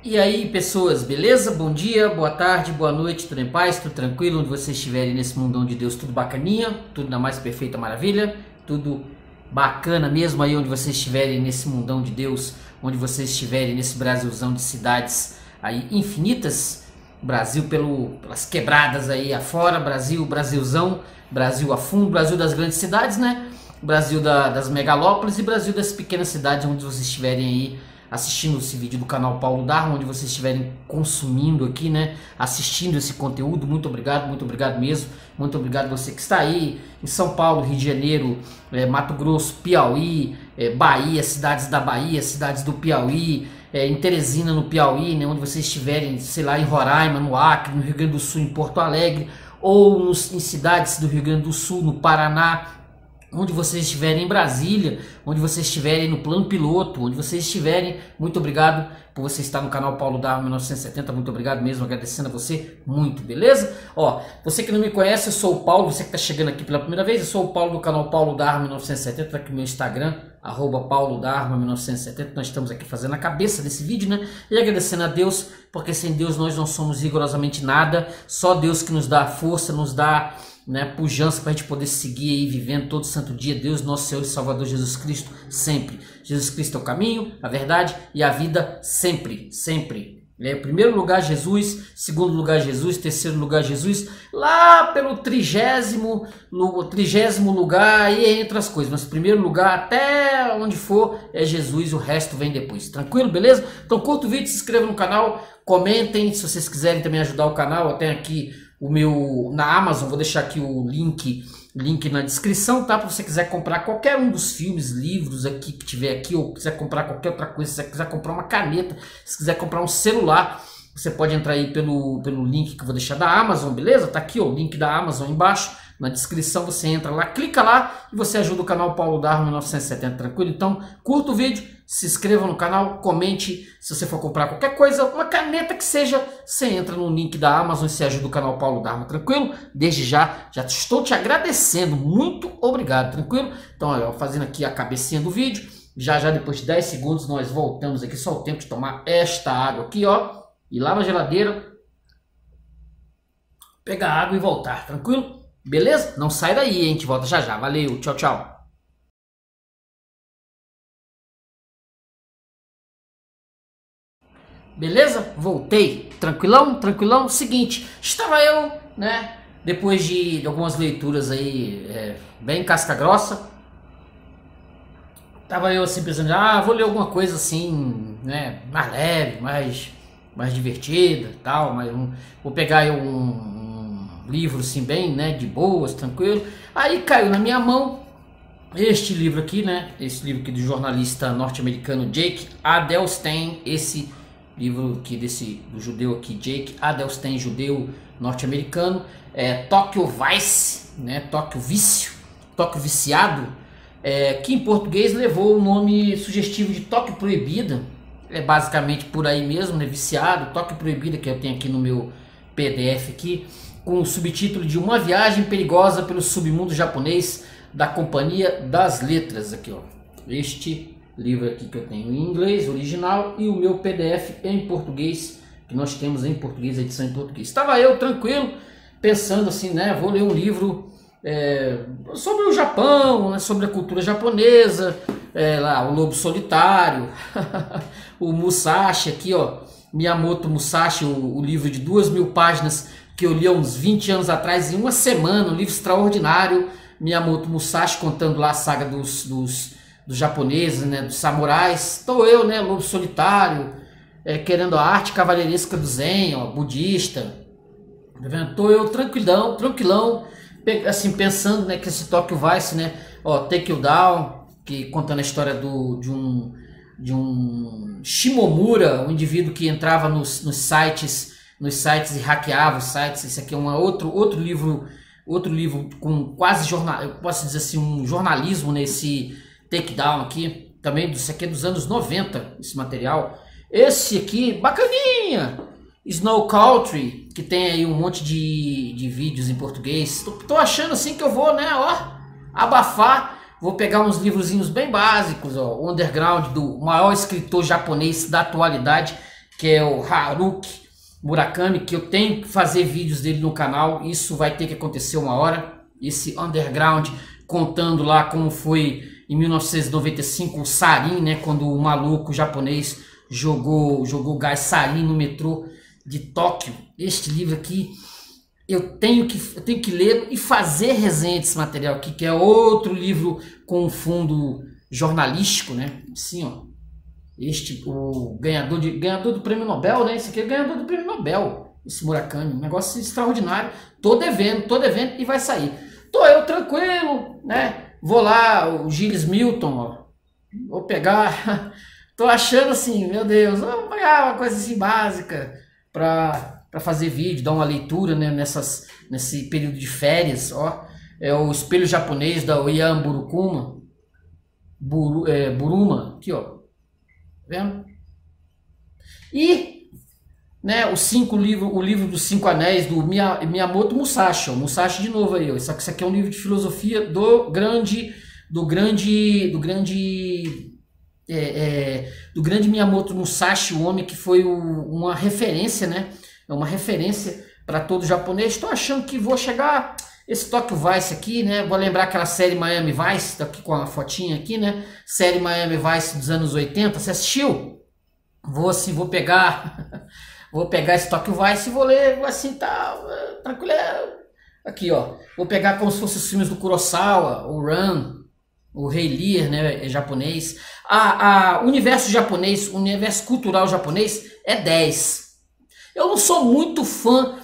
E aí, pessoas, beleza? Bom dia, boa tarde, boa noite, tudo em paz, tudo tranquilo, onde vocês estiverem nesse mundão de Deus, tudo bacaninha, tudo na mais perfeita maravilha, tudo bacana mesmo aí onde vocês estiverem nesse mundão de Deus, onde vocês estiverem nesse Brasilzão de cidades aí infinitas, Brasil pelas quebradas aí afora, Brasilzão, Brasil a fundo, Brasil das grandes cidades, né? Brasil das megalópolis e Brasil das pequenas cidades onde vocês estiverem aí assistindo esse vídeo do canal Paulo Dharma, onde vocês estiverem consumindo aqui, né, assistindo esse conteúdo. Muito obrigado mesmo, muito obrigado você que está aí em São Paulo, Rio de Janeiro, Mato Grosso, Piauí, Bahia, cidades da Bahia, cidades do Piauí, em Teresina no Piauí, né, onde vocês estiverem, sei lá, em Roraima, no Acre, no Rio Grande do Sul, em Porto Alegre, ou em cidades do Rio Grande do Sul, no Paraná, onde vocês estiverem, em Brasília, onde vocês estiverem no plano piloto, onde vocês estiverem, muito obrigado por você estar no canal Paulo Dharma 1970, muito obrigado mesmo, agradecendo a você muito, beleza? Ó, você que não me conhece, eu sou o Paulo, você que está chegando aqui pela primeira vez, eu sou o Paulo do canal Paulo Dharma 1970, tá aqui no meu Instagram, @Paulo Dharma 1970, nós estamos aqui fazendo a cabeça desse vídeo, né? E agradecendo a Deus, porque sem Deus nós não somos rigorosamente nada, só Deus que nos dá força, nos dá, né, pujança para a gente poder seguir aí vivendo todo santo dia. Deus, nosso Senhor e Salvador Jesus Cristo, sempre. Jesus Cristo é o caminho, a verdade e a vida, sempre, sempre. Primeiro lugar Jesus, segundo lugar Jesus, terceiro lugar Jesus, lá pelo 30º lugar, aí entre as coisas, mas primeiro lugar até onde for é Jesus, o resto vem depois, tranquilo, beleza? Então curta o vídeo, se inscreva no canal, comentem, se vocês quiserem também ajudar o canal, eu tenho aqui o meu na Amazon, vou deixar aqui o link na descrição, tá? Se você quiser comprar qualquer um dos filmes, livros aqui que tiver aqui, ou quiser comprar qualquer outra coisa, se você quiser comprar uma caneta, se quiser comprar um celular, você pode entrar aí pelo link que eu vou deixar da Amazon, beleza? Tá aqui ó, o link da Amazon embaixo, na descrição, você entra lá, clica lá e você ajuda o canal Paulo Dharma 1970, tranquilo? Então, curta o vídeo, se inscreva no canal, comente, se você for comprar qualquer coisa, uma caneta que seja, você entra no link da Amazon e você ajuda o canal Paulo Dharma, tranquilo? Desde já estou te agradecendo, muito obrigado, tranquilo? Então, olha, fazendo aqui a cabecinha do vídeo, já depois de 10 segundos nós voltamos aqui, só o tempo de tomar esta água aqui, ó, ir lá na geladeira, pegar água e voltar, tranquilo? Beleza? Não sai daí, hein? A gente volta já. Valeu, tchau, tchau. Beleza? Voltei. Tranquilão? Tranquilão? Seguinte, estava eu, né? Depois de algumas leituras aí, bem casca grossa. Tava eu assim pensando, vou ler alguma coisa assim, né? Mais leve, mais divertida e tal. Vou pegar aí um livro assim bem, né, de boas, tranquilo. Aí caiu na minha mão este livro aqui, né, esse livro aqui do jornalista norte-americano Jake Adelstein, esse livro aqui do judeu aqui, Jake Adelstein, judeu norte-americano, Tóquio Vice, né, Tóquio Vício, Tóquio Viciado, que em português levou o nome sugestivo de Tóquio Proibida, basicamente por aí mesmo, né, viciado, Tóquio Proibida, que eu tenho aqui no meu PDF aqui, com o subtítulo de Uma Viagem Perigosa pelo Submundo Japonês, da Companhia das Letras, aqui ó, este livro aqui que eu tenho em inglês, original, e o meu PDF em português, que nós temos em português, a edição em português. Estava eu tranquilo, pensando assim, né, vou ler um livro sobre o Japão, né, sobre a cultura japonesa, lá, o Lobo Solitário, o Musashi aqui ó, Miyamoto Musashi, o livro de 2.000 páginas, que eu li há uns 20 anos atrás, em uma semana, um livro extraordinário, Miyamoto Musashi contando lá a saga dos japoneses, né, dos samurais. Estou eu, né, Lobo Solitário, querendo a arte cavalheiresca do Zen, ó, budista. Estou eu tranquilão, assim, pensando, né, que esse Tóquio Vice, né, ó, Take You Down, que contando a história de um Shimomura, um indivíduo que entrava nos sites e hackeava os sites. Esse aqui é outro livro com quase eu posso dizer assim, um jornalismo nesse takedown aqui, também isso aqui é dos anos 90, esse material. Esse aqui, bacaninha, Snow Country, que tem aí um monte de vídeos em português. Tô achando assim que eu vou, né, ó, abafar. Vou pegar uns livrozinhos bem básicos, ó, o Underground, do maior escritor japonês da atualidade, que é o Haruki Murakami, que eu tenho que fazer vídeos dele no canal. Isso vai ter que acontecer uma hora. Esse underground, contando lá como foi em 1995 o sarin, né, quando o maluco japonês jogou gás sarin no metrô de Tóquio. Este livro aqui eu tenho que ler e fazer resenha desse material aqui, que é outro livro com fundo jornalístico, né? Assim, ó. O ganhador do prêmio Nobel, né? Esse aqui é o ganhador do prêmio Nobel, esse Murakami, um negócio extraordinário. Tô devendo e vai sair. Tô eu tranquilo, né? Vou lá, o Gilles Milton, ó. Vou pegar. Tô achando assim, meu Deus, vou pegar uma coisa assim básica para fazer vídeo, dar uma leitura, né? Nesse período de férias, ó. É o Espelho Japonês da Oian Buruma, aqui, ó. Vendo? E, né, o livro dos 5 Anéis do Miyamoto Musashi, ó, Musashi de novo aí, ó. Isso aqui é um livro de filosofia do grande Miyamoto Musashi, o homem que foi uma referência, né? É uma referência para todo japonês. Estou achando que vou chegar esse Tokyo Vice aqui, né? Vou lembrar aquela série Miami Vice, tá aqui com a fotinha aqui, né? Série Miami Vice dos anos 80, você assistiu? Vou pegar esse Tokyo Vice e vou ler assim, tá, tranquilo. Aqui, ó. Vou pegar como se fossem os filmes do Kurosawa, o Ran, o Rei Lear, né, é japonês. O universo japonês, o universo cultural japonês é 10. Eu não sou muito fã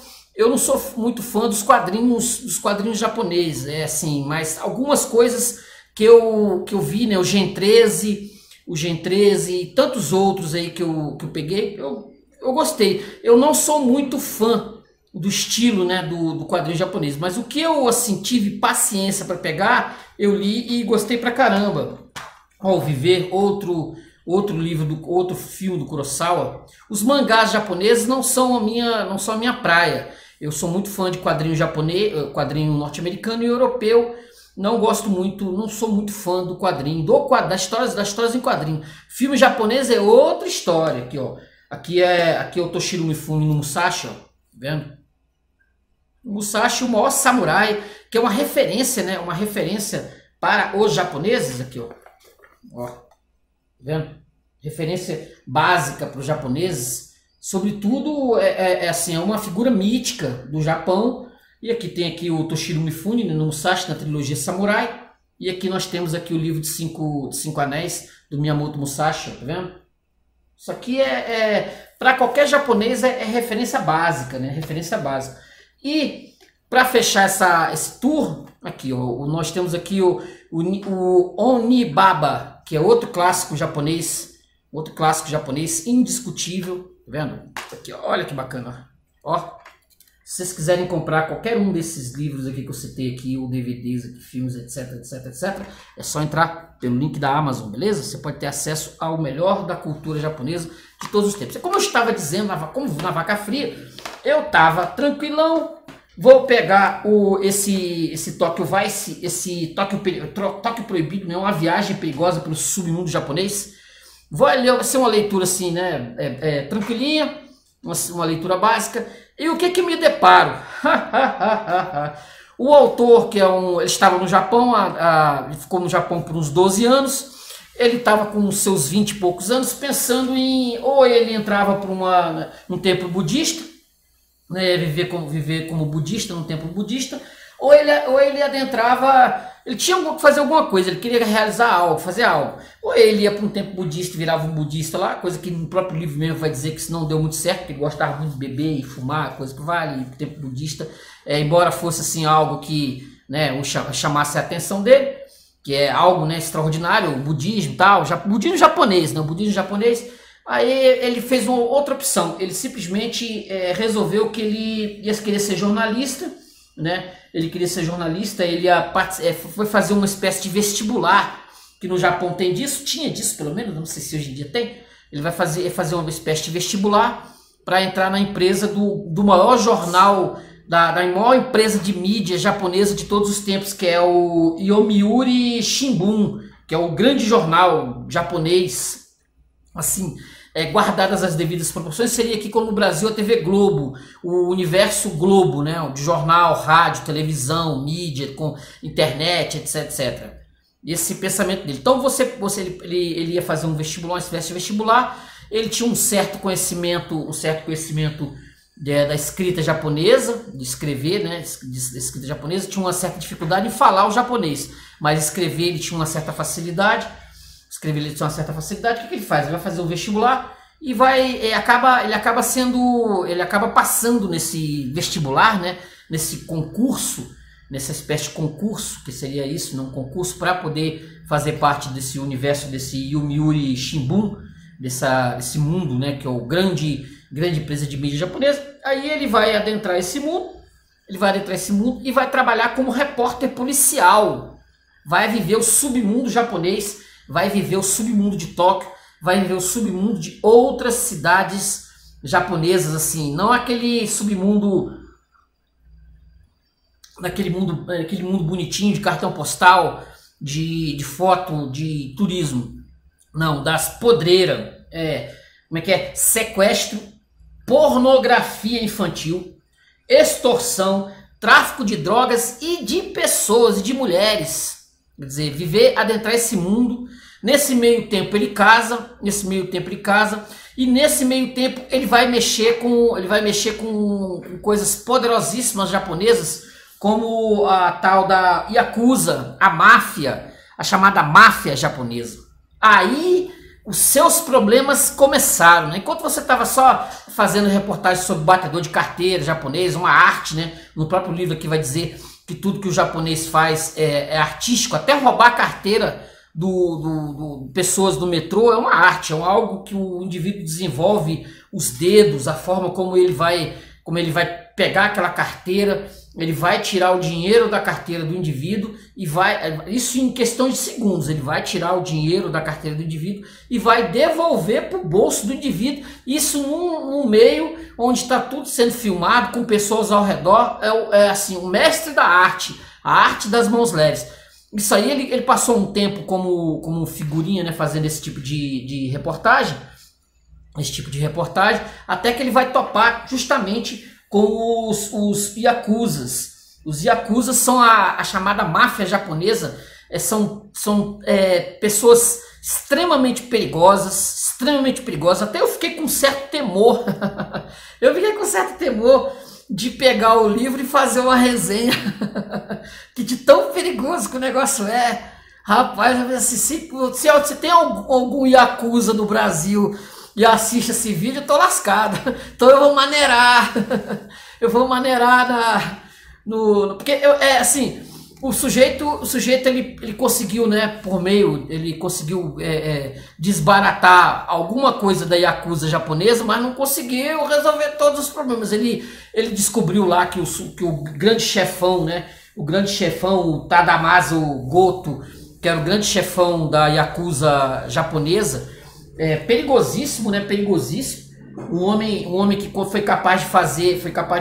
dos quadrinhos japoneses, assim, mas algumas coisas que eu vi, né, o Gen 13 e tantos outros aí que eu peguei, eu gostei. Eu não sou muito fã do estilo, né, do quadrinho japonês, mas o que eu assim tive paciência para pegar, eu li e gostei pra caramba. Ó, o Viver, outro filme do Kurosawa. Os mangás japoneses não são a minha praia. Eu sou muito fã de quadrinho japonês, quadrinho norte-americano e europeu. Não sou muito fã do quadrinho, das histórias em quadrinho. Filme japonês é outra história aqui, ó. Aqui é o Toshiro Mifune no Musashi, ó. Tá vendo? O Musashi, o maior samurai, que é uma referência, né? Uma referência para os japoneses aqui, ó. Ó. Tá vendo? Referência básica para os japoneses. Sobretudo, assim, é uma figura mítica do Japão. E aqui tem aqui o Toshiro Mifune, né, no Musashi, na trilogia Samurai. E aqui nós temos aqui o livro de cinco Anéis, do Miyamoto Musashi, tá vendo? Isso aqui para qualquer japonês é referência básica, né? Referência básica. E para fechar esse tour, aqui, ó, nós temos aqui o Onibaba, que é outro clássico japonês indiscutível, tá vendo? Aqui, olha que bacana, ó. Se vocês quiserem comprar qualquer um desses livros aqui que eu citei aqui, ou DVDs, aqui, filmes, etc, é só entrar pelo link da Amazon, beleza? Você pode ter acesso ao melhor da cultura japonesa de todos os tempos. Como eu estava dizendo, como na Vaca Fria, eu estava tranquilão. Vou pegar esse Tokyo Vice, esse Tóquio Proibido, né? Uma viagem perigosa pelo submundo japonês. Vai ser uma leitura assim, né? Tranquilinha, uma leitura básica. E o que me deparo? O autor, ele estava no Japão, ele ficou no Japão por uns 12 anos, ele estava com os seus 20 e poucos anos, pensando ou ele entrava para um templo budista, né, viver como budista, num templo budista, ou ele adentrava, ele tinha que fazer alguma coisa, ele queria realizar algo, fazer algo. Ou ele ia para um templo budista e virava um budista lá, coisa que no próprio livro mesmo vai dizer que isso não deu muito certo, porque ele gostava muito de beber e fumar, coisa que vale, o templo budista, embora fosse assim algo que, né, chamasse a atenção dele, que é algo, né, extraordinário, o budismo e tal, o budismo japonês, né, o budismo japonês. Aí ele fez uma outra opção, ele simplesmente resolveu que ele ia querer ser jornalista, né? Ele queria ser jornalista, ele foi fazer uma espécie de vestibular, que no Japão tinha disso pelo menos, não sei se hoje em dia tem. Ele vai fazer uma espécie de vestibular para entrar na empresa do maior jornal, da maior empresa de mídia japonesa de todos os tempos, que é o Yomiuri Shimbun, que é o grande jornal japonês, assim, guardadas as devidas proporções, seria aqui como no Brasil a TV Globo, o universo Globo, né, de jornal, rádio, televisão, mídia, com internet, etc, etc. Esse pensamento dele. Então ele ia fazer um vestibular, uma espécie de vestibular, ele tinha um certo conhecimento da escrita japonesa, de escrever, né, de escrita japonesa, tinha uma certa dificuldade em falar o japonês, mas escrever ele tinha uma certa facilidade. O que ele faz? Ele vai fazer o vestibular e ele acaba passando nesse vestibular, né, nesse concurso, nessa espécie de concurso, que seria isso, não um concurso, para poder fazer parte desse universo, desse Yomiuri Shimbun, desse mundo, né, que é o grande empresa de mídia japonesa. Aí ele vai adentrar esse mundo, e vai trabalhar como repórter policial, vai viver o submundo japonês, vai viver o submundo de Tóquio, vai viver o submundo de outras cidades japonesas, assim, não aquele submundo, aquele mundo bonitinho de cartão postal, de foto, de turismo, não, das podreiras, sequestro, pornografia infantil, extorsão, tráfico de drogas e de pessoas e de mulheres. Quer dizer, adentrar esse mundo. Nesse meio tempo ele casa, e nesse meio tempo ele vai mexer com coisas poderosíssimas japonesas, como a tal da Yakuza, a máfia, a chamada máfia japonesa. Aí os seus problemas começaram, né? Enquanto você estava só fazendo reportagem sobre batedor de carteira japonês, uma arte, né? No próprio livro aqui vai dizer que tudo que o japonês faz é artístico, até roubar a carteira do pessoas do metrô é uma arte, é algo que o indivíduo desenvolve, os dedos, a forma como ele vai pegar aquela carteira, ele vai tirar o dinheiro da carteira do indivíduo e isso em questão de segundos, ele vai tirar o dinheiro da carteira do indivíduo e vai devolver para o bolso do indivíduo, isso num meio onde está tudo sendo filmado, com pessoas ao redor, assim, o mestre da arte, a arte das mãos leves. Isso aí ele passou um tempo como figurinha, né, fazendo esse tipo de reportagem, até que ele vai topar justamente com os Yakuzas. Os Yakuzas são a chamada máfia japonesa, são pessoas extremamente perigosas, até eu fiquei com certo temor, de pegar o livro e fazer uma resenha, que de tão perigoso que o negócio é. Rapaz, assim, se tem algum Yakuza no Brasil e assiste esse vídeo, eu tô lascado. Então eu vou maneirar. Porque assim, o sujeito ele conseguiu, né, ele conseguiu desbaratar alguma coisa da Yakuza japonesa, mas não conseguiu resolver todos os problemas. Ele descobriu lá que o grande chefão, né, o Tadamasu Goto, que era o grande chefão da Yakuza japonesa, perigosíssimo, né, um homem que foi capaz de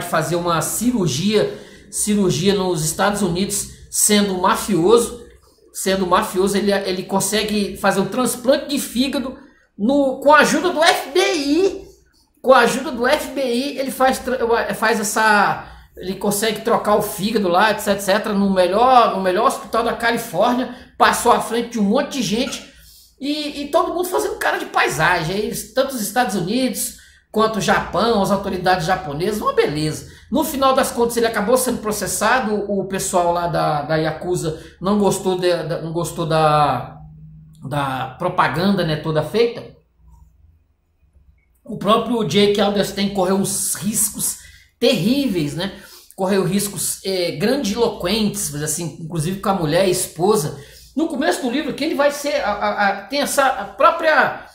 fazer uma cirurgia nos Estados Unidos, sendo mafioso, ele consegue fazer um transplante de fígado com a ajuda do FBI. Com a ajuda do FBI, ele consegue trocar o fígado lá, etc, no melhor hospital da Califórnia, passou à frente de um monte de gente e todo mundo fazendo cara de paisagem, tanto os Estados Unidos quanto o Japão, as autoridades japonesas, uma beleza. No final das contas ele acabou sendo processado, o pessoal lá da Yakuza não gostou da propaganda, né, toda feita. O próprio Jake Alderstein correu uns riscos terríveis, né? Correu riscos grandiloquentes, assim, inclusive com a mulher e esposa. No começo do livro, que ele vai ser, tem essa própria...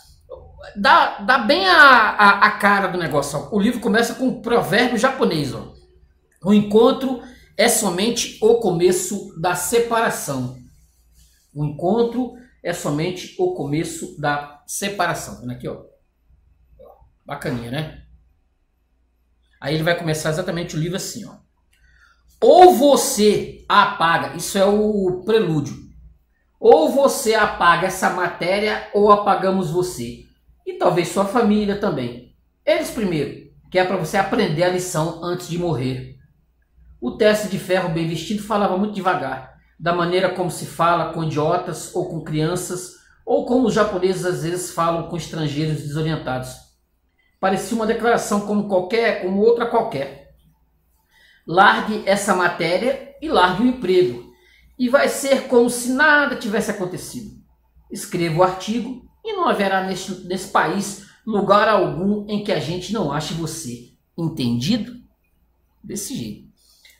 Dá bem a cara do negócio. Ó. O livro começa com um provérbio japonês. Ó. O encontro é somente o começo da separação. O encontro é somente o começo da separação. Vendo aqui, ó. Bacaninha, né? Aí ele vai começar exatamente o livro assim, ó. Ou você apaga, isso é o prelúdio. Ou você apaga essa matéria ou apagamos você. e talvez sua família também. Eles primeiro, que é para você aprender a lição antes de morrer. O teste de ferro bem vestido falava muito devagar, da maneira como se fala com idiotas ou com crianças, ou como os japoneses às vezes falam com estrangeiros desorientados. Parecia uma declaração como outra qualquer. Largue essa matéria e largue o emprego, e vai ser como se nada tivesse acontecido. Escreva o artigo e não haverá nesse país lugar algum em que a gente não ache você. Entendido? Desse jeito.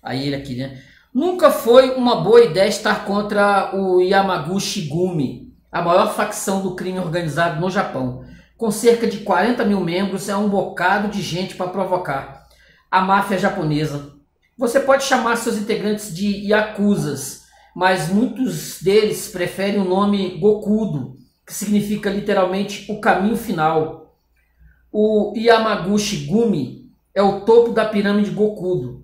Aí ele aqui, né? Nunca foi uma boa ideia estar contra o Yamaguchi-gumi, a maior facção do crime organizado no Japão. Com cerca de 40 mil membros, é um bocado de gente para provocar. A máfia japonesa. Você pode chamar seus integrantes de yakuzas, mas muitos deles preferem o nome Gokudo, que significa literalmente o caminho final. O Yamaguchi-gumi é o topo da pirâmide Gokudo.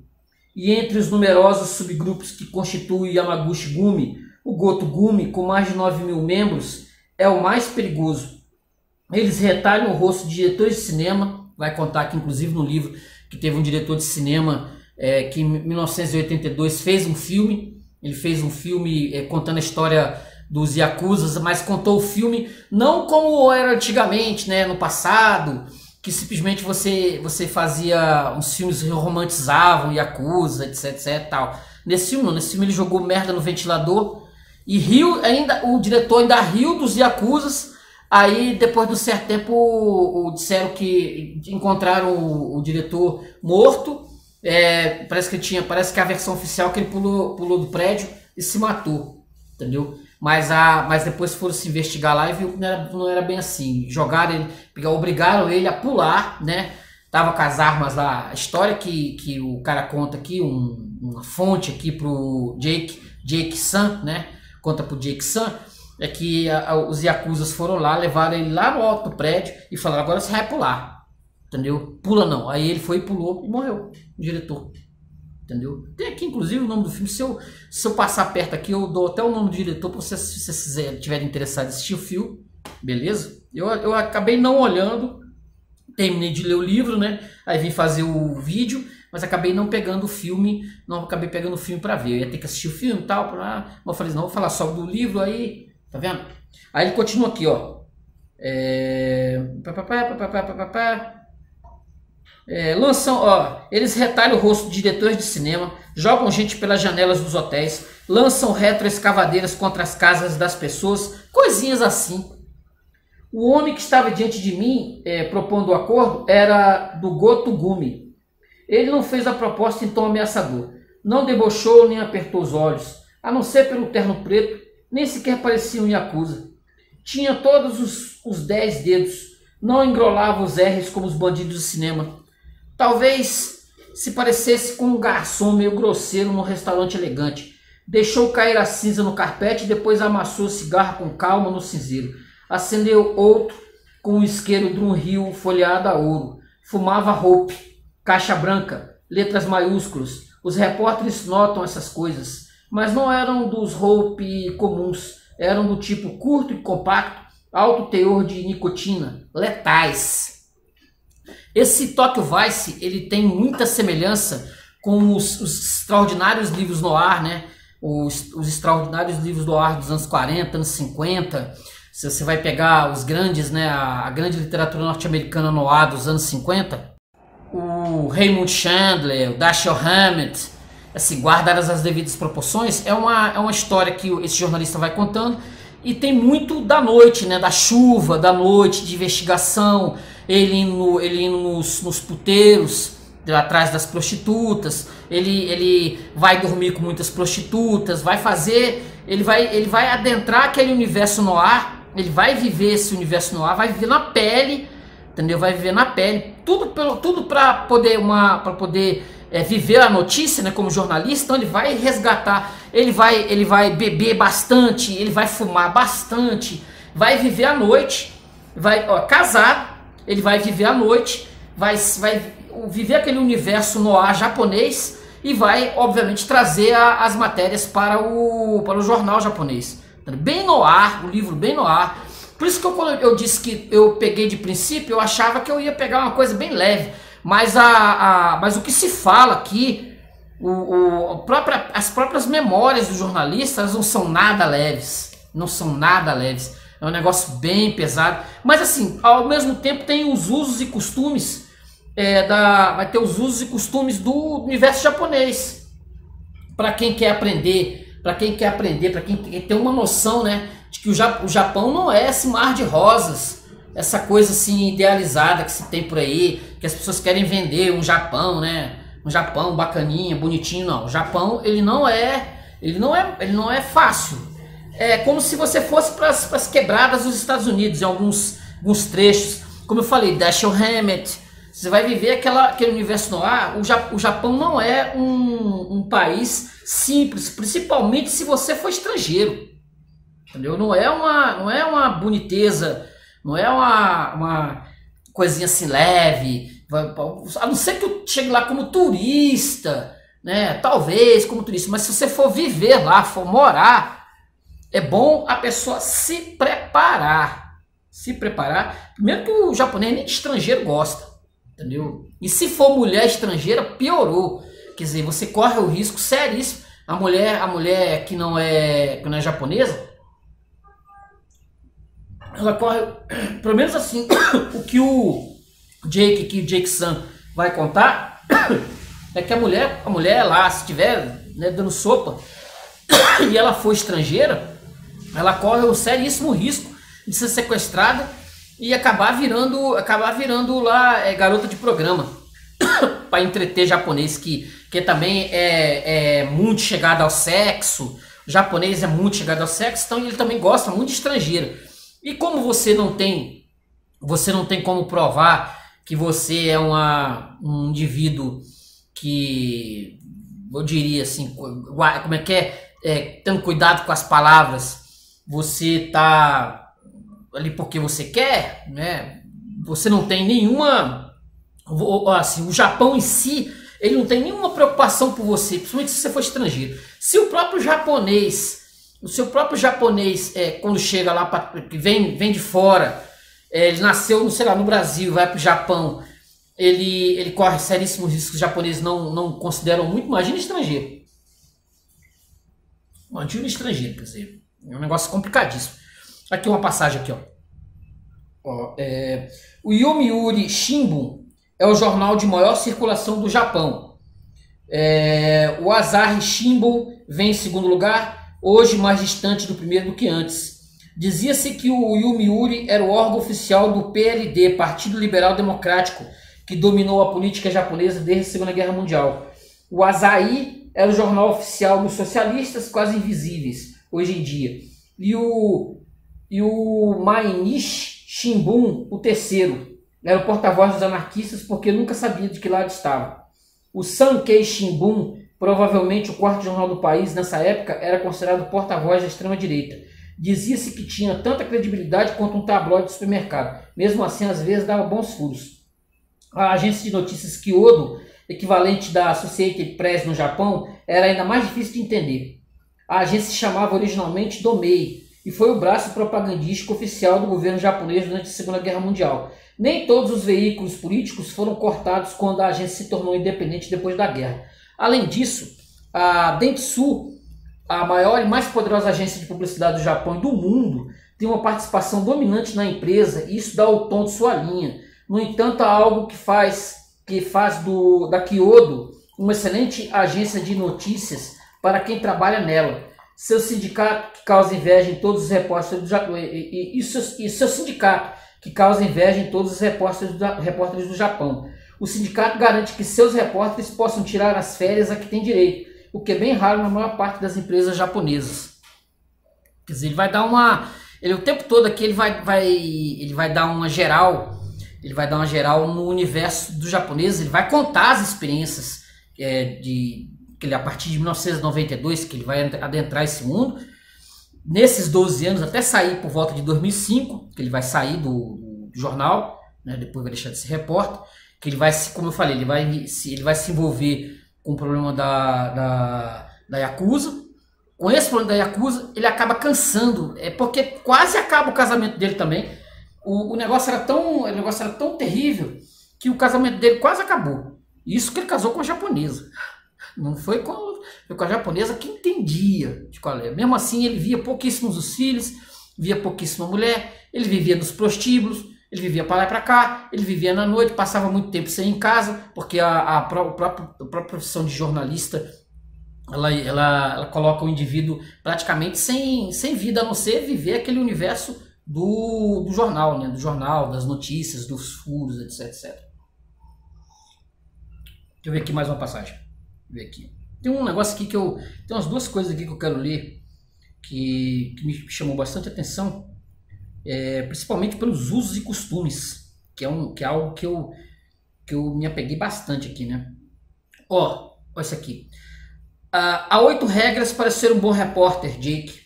E entre os numerosos subgrupos que constituem o Yamaguchi-gumi, o Goto-gumi, com mais de 9 mil membros, é o mais perigoso. Eles retalham o rosto de diretores de cinema, vai contar aqui inclusive no livro que teve um diretor de cinema que em 1982 fez um filme. Ele fez um filme contando a história dos Yakuzas, mas contou o filme não como era antigamente, né, no passado, que simplesmente você fazia uns filmes que romantizavam Yakuza, etc, tal. Nesse filme não, nesse filme ele jogou merda no ventilador e o diretor ainda riu dos Yakuzas. Aí depois de um certo tempo disseram que encontraram o diretor morto. Parece que a versão oficial é que ele pulou do prédio e se matou, entendeu? Mas depois foram se investigar lá e viu que não era bem assim. Obrigaram ele a pular, né? Tava com as armas lá. A história que o cara conta aqui, uma fonte aqui pro Jake-san, né? Conta pro Jake-san, é que os Yakuzas foram lá, levaram ele lá no alto do prédio e falaram: agora você vai pular, entendeu? Pula não. Aí ele foi e pulou e morreu, o diretor. Entendeu? Tem aqui inclusive o nome do filme. Se eu passar perto aqui, eu dou até o nome do diretor para vocês, se vocês estiverem interessados em assistir o filme, beleza? Eu acabei não olhando, terminei de ler o livro, né? Aí vim fazer o vídeo, mas acabei não pegando o filme, para ver. Eu ia ter que assistir o filme e tal, mas eu falei: não, vou falar só do livro aí, tá vendo? Aí ele continua aqui, ó. Eles retalham o rosto de diretores de cinema, jogam gente pelas janelas dos hotéis, lançam retroescavadeiras contra as casas das pessoas, coisinhas assim. O homem que estava diante de mim, propondo o acordo, era do Goto-gumi. Ele não fez a proposta em tom ameaçador, não debochou nem apertou os olhos, a não ser pelo terno preto, nem sequer parecia um Yakuza. Tinha todos os 10 dedos, não engrolava os R's como os bandidos do cinema. Talvez se parecesse com um garçom meio grosseiro num restaurante elegante. Deixou cair a cinza no carpete e depois amassou o cigarro com calma no cinzeiro. Acendeu outro com um isqueiro de um rio folheado a ouro. Fumava Hope, caixa branca, letras maiúsculas. Os repórteres notam essas coisas, mas não eram dos Hope comuns. Eram do tipo curto e compacto, alto teor de nicotina, letais. Esse Tokyo Vice, ele tem muita semelhança com os extraordinários livros noir, né? Os extraordinários livros noir dos anos 40, anos 50. Se você vai pegar os grandes, né? A grande literatura norte-americana noir dos anos 50, o Raymond Chandler, o Dashiell Hammett, assim, guardadas as devidas proporções, é uma história que esse jornalista vai contando. E tem muito da noite, né? Da chuva, da noite, de investigação, ele indo nos puteiros, atrás das prostitutas, ele vai dormir com muitas prostitutas, ele vai adentrar aquele universo noir, ele vai viver esse universo noir, vai viver na pele, entendeu? Vai viver na pele, tudo para poder viver a notícia, né, como jornalista. Então ele vai resgatar, ele vai beber bastante, ele vai fumar bastante, vai viver à noite, casado, ele vai viver à noite, vai viver aquele universo noir japonês e vai, obviamente, trazer as matérias para o jornal japonês. Bem noir, o livro bem noir, Por isso que eu disse que eu peguei de princípio, eu achava que eu ia pegar uma coisa bem leve. Mas, mas o que se fala aqui, as próprias memórias dos jornalistas não são nada leves. Não são nada leves. É um negócio bem pesado. Mas assim, ao mesmo tempo tem os usos e costumes, vai ter os usos e costumes do universo japonês. Para quem quer aprender, para quem quer ter uma noção, né, de que o Japão não é esse mar de rosas, essa coisa assim idealizada que se tem por aí, que as pessoas querem vender um Japão, né, um Japão bacaninha, bonitinho. Não, o Japão ele não é fácil. É como se você fosse para as quebradas dos Estados Unidos, em alguns trechos, como eu falei, Dashiell Hammett. Você vai viver aquele universo no ar. O Japão não é um país simples, principalmente se você for estrangeiro, entendeu? Não é uma boniteza, não é uma coisinha assim leve, a não ser que eu chegue lá como turista, né? Talvez como turista, mas se você for viver lá, for morar, é bom a pessoa se preparar. Primeiro que o japonês nem de estrangeiro gosta. Entendeu? E se for mulher estrangeira, piorou. Quer dizer, você corre o risco seríssimo. A mulher que não é japonesa, ela corre, pelo menos assim, o que o Jake-san vai contar é que a mulher lá, se tiver, né, dando sopa e ela for estrangeira, ela corre o seríssimo risco de ser sequestrada e acabar virando lá garota de programa para entreter japonês que também é muito chegado ao sexo. O japonês é muito chegado ao sexo, então ele também gosta muito de estrangeiro. E como você não tem como provar que você é um indivíduo que, eu diria assim, como é que tendo cuidado com as palavras, você tá ali porque você quer, né? Você não tem nenhuma, assim, o Japão em si, ele não tem nenhuma preocupação por você, principalmente se você for estrangeiro. Se o próprio japonês, quando chega lá, que vem de fora, ele nasceu, sei lá, no Brasil, vai para o Japão, ele corre seríssimos riscos, os japoneses não consideram muito. Imagina estrangeiro. Quer dizer, é um negócio complicadíssimo. Aqui uma passagem aqui, ó. O Yomiuri Shimbun é o jornal de maior circulação do Japão. O Asahi Shimbun vem em segundo lugar, hoje mais distante do primeiro do que antes. Dizia-se que o Yomiuri era o órgão oficial do PLD, Partido Liberal Democrático, que dominou a política japonesa desde a Segunda Guerra Mundial. O Asahi era o jornal oficial dos socialistas, quase invisíveis hoje em dia. E o Mainichi Shimbun, o terceiro, era o porta-voz dos anarquistas porque nunca sabia de que lado estava. O Sankei Shimbun, provavelmente o quarto jornal do país nessa época, era considerado o porta-voz da extrema-direita. Dizia-se que tinha tanta credibilidade quanto um tabloide de supermercado. Mesmo assim, às vezes dava bons furos. A agência de notícias Kyodo, equivalente da Associated Press no Japão, era ainda mais difícil de entender. A agência se chamava originalmente Domei e foi o braço propagandístico oficial do governo japonês durante a Segunda Guerra Mundial. Nem todos os veículos políticos foram cortados quando a agência se tornou independente depois da guerra. Além disso, a Dentsu, a maior e mais poderosa agência de publicidade do Japão e do mundo, tem uma participação dominante na empresa e isso dá o tom de sua linha. No entanto, há algo que faz da Kyodo uma excelente agência de notícias para quem trabalha nela. Seu sindicato que causa inveja em todos os repórteres do Japão, seu sindicato que causa inveja em todos os repórteres do Japão. O sindicato garante que seus repórteres possam tirar as férias a que têm direito, o que é bem raro na maior parte das empresas japonesas. Quer dizer, ele vai dar o tempo todo aqui ele vai dar uma geral, no universo do japonês. Ele vai contar as experiências a partir de 1992, que ele vai adentrar esse mundo, nesses 12 anos, até sair por volta de 2005, que ele vai sair do jornal, né, depois vai deixar de ser repórter, que ele vai, como eu falei, ele vai se envolver com o problema da Yakuza, com esse problema da Yakuza, ele acaba cansando, porque quase acaba o casamento dele também. O negócio era tão terrível que o casamento dele quase acabou. Isso que ele casou com a japonesa. Não foi com a japonesa que entendia de qual é. Mesmo assim, ele via pouquíssimos os filhos, via pouquíssima mulher, ele vivia nos prostíbulos, ele vivia para lá e para cá, ele vivia na noite, passava muito tempo sem ir em casa, porque a própria profissão de jornalista, ela coloca o indivíduo praticamente sem vida, a não ser viver aquele universo do jornal, né? Do jornal, das notícias, dos furos, etc, etc. Deixa eu ver aqui mais uma passagem. Ver aqui. Tem um negócio aqui tem umas duas coisas aqui que eu quero ler que me chamou bastante atenção, principalmente pelos usos e costumes, que é algo que eu me apeguei bastante aqui, né? Ó isso aqui. Há 8 regras para ser um bom repórter, Jake.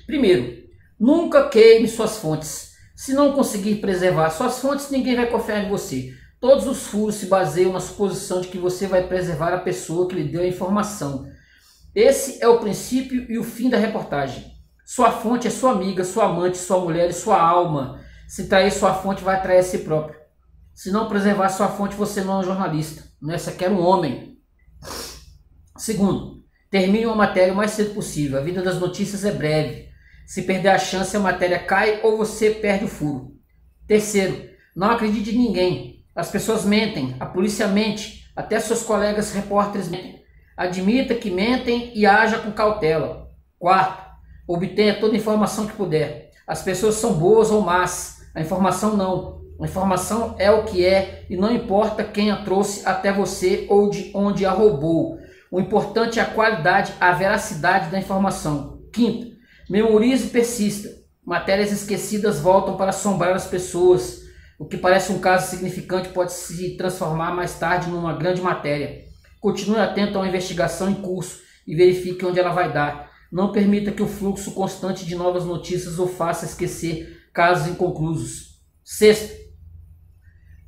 Primeiro, nunca queime suas fontes. Se não conseguir preservar suas fontes, ninguém vai confiar em você. Todos os furos se baseiam na suposição de que você vai preservar a pessoa que lhe deu a informação. Esse é o princípio e o fim da reportagem. Sua fonte é sua amiga, sua amante, sua mulher e sua alma. Se trair sua fonte, vai trair a si próprio. Se não preservar sua fonte, você não é um jornalista. Você quer um homem. Segundo, termine uma matéria o mais cedo possível. A vida das notícias é breve. Se perder a chance, a matéria cai ou você perde o furo. Terceiro, não acredite em ninguém. As pessoas mentem, a polícia mente, até seus colegas repórteres mentem. Admita que mentem e haja com cautela. Quarto, obtenha toda a informação que puder. As pessoas são boas ou más, a informação não. A informação é o que é e não importa quem a trouxe até você ou de onde a roubou. O importante é a qualidade, a veracidade da informação. Quinto, memorize e persista. Matérias esquecidas voltam para assombrar as pessoas. O que parece um caso significante pode se transformar mais tarde numa grande matéria. Continue atento a uma investigação em curso e verifique onde ela vai dar. Não permita que o fluxo constante de novas notícias o faça esquecer casos inconclusos. Sexto,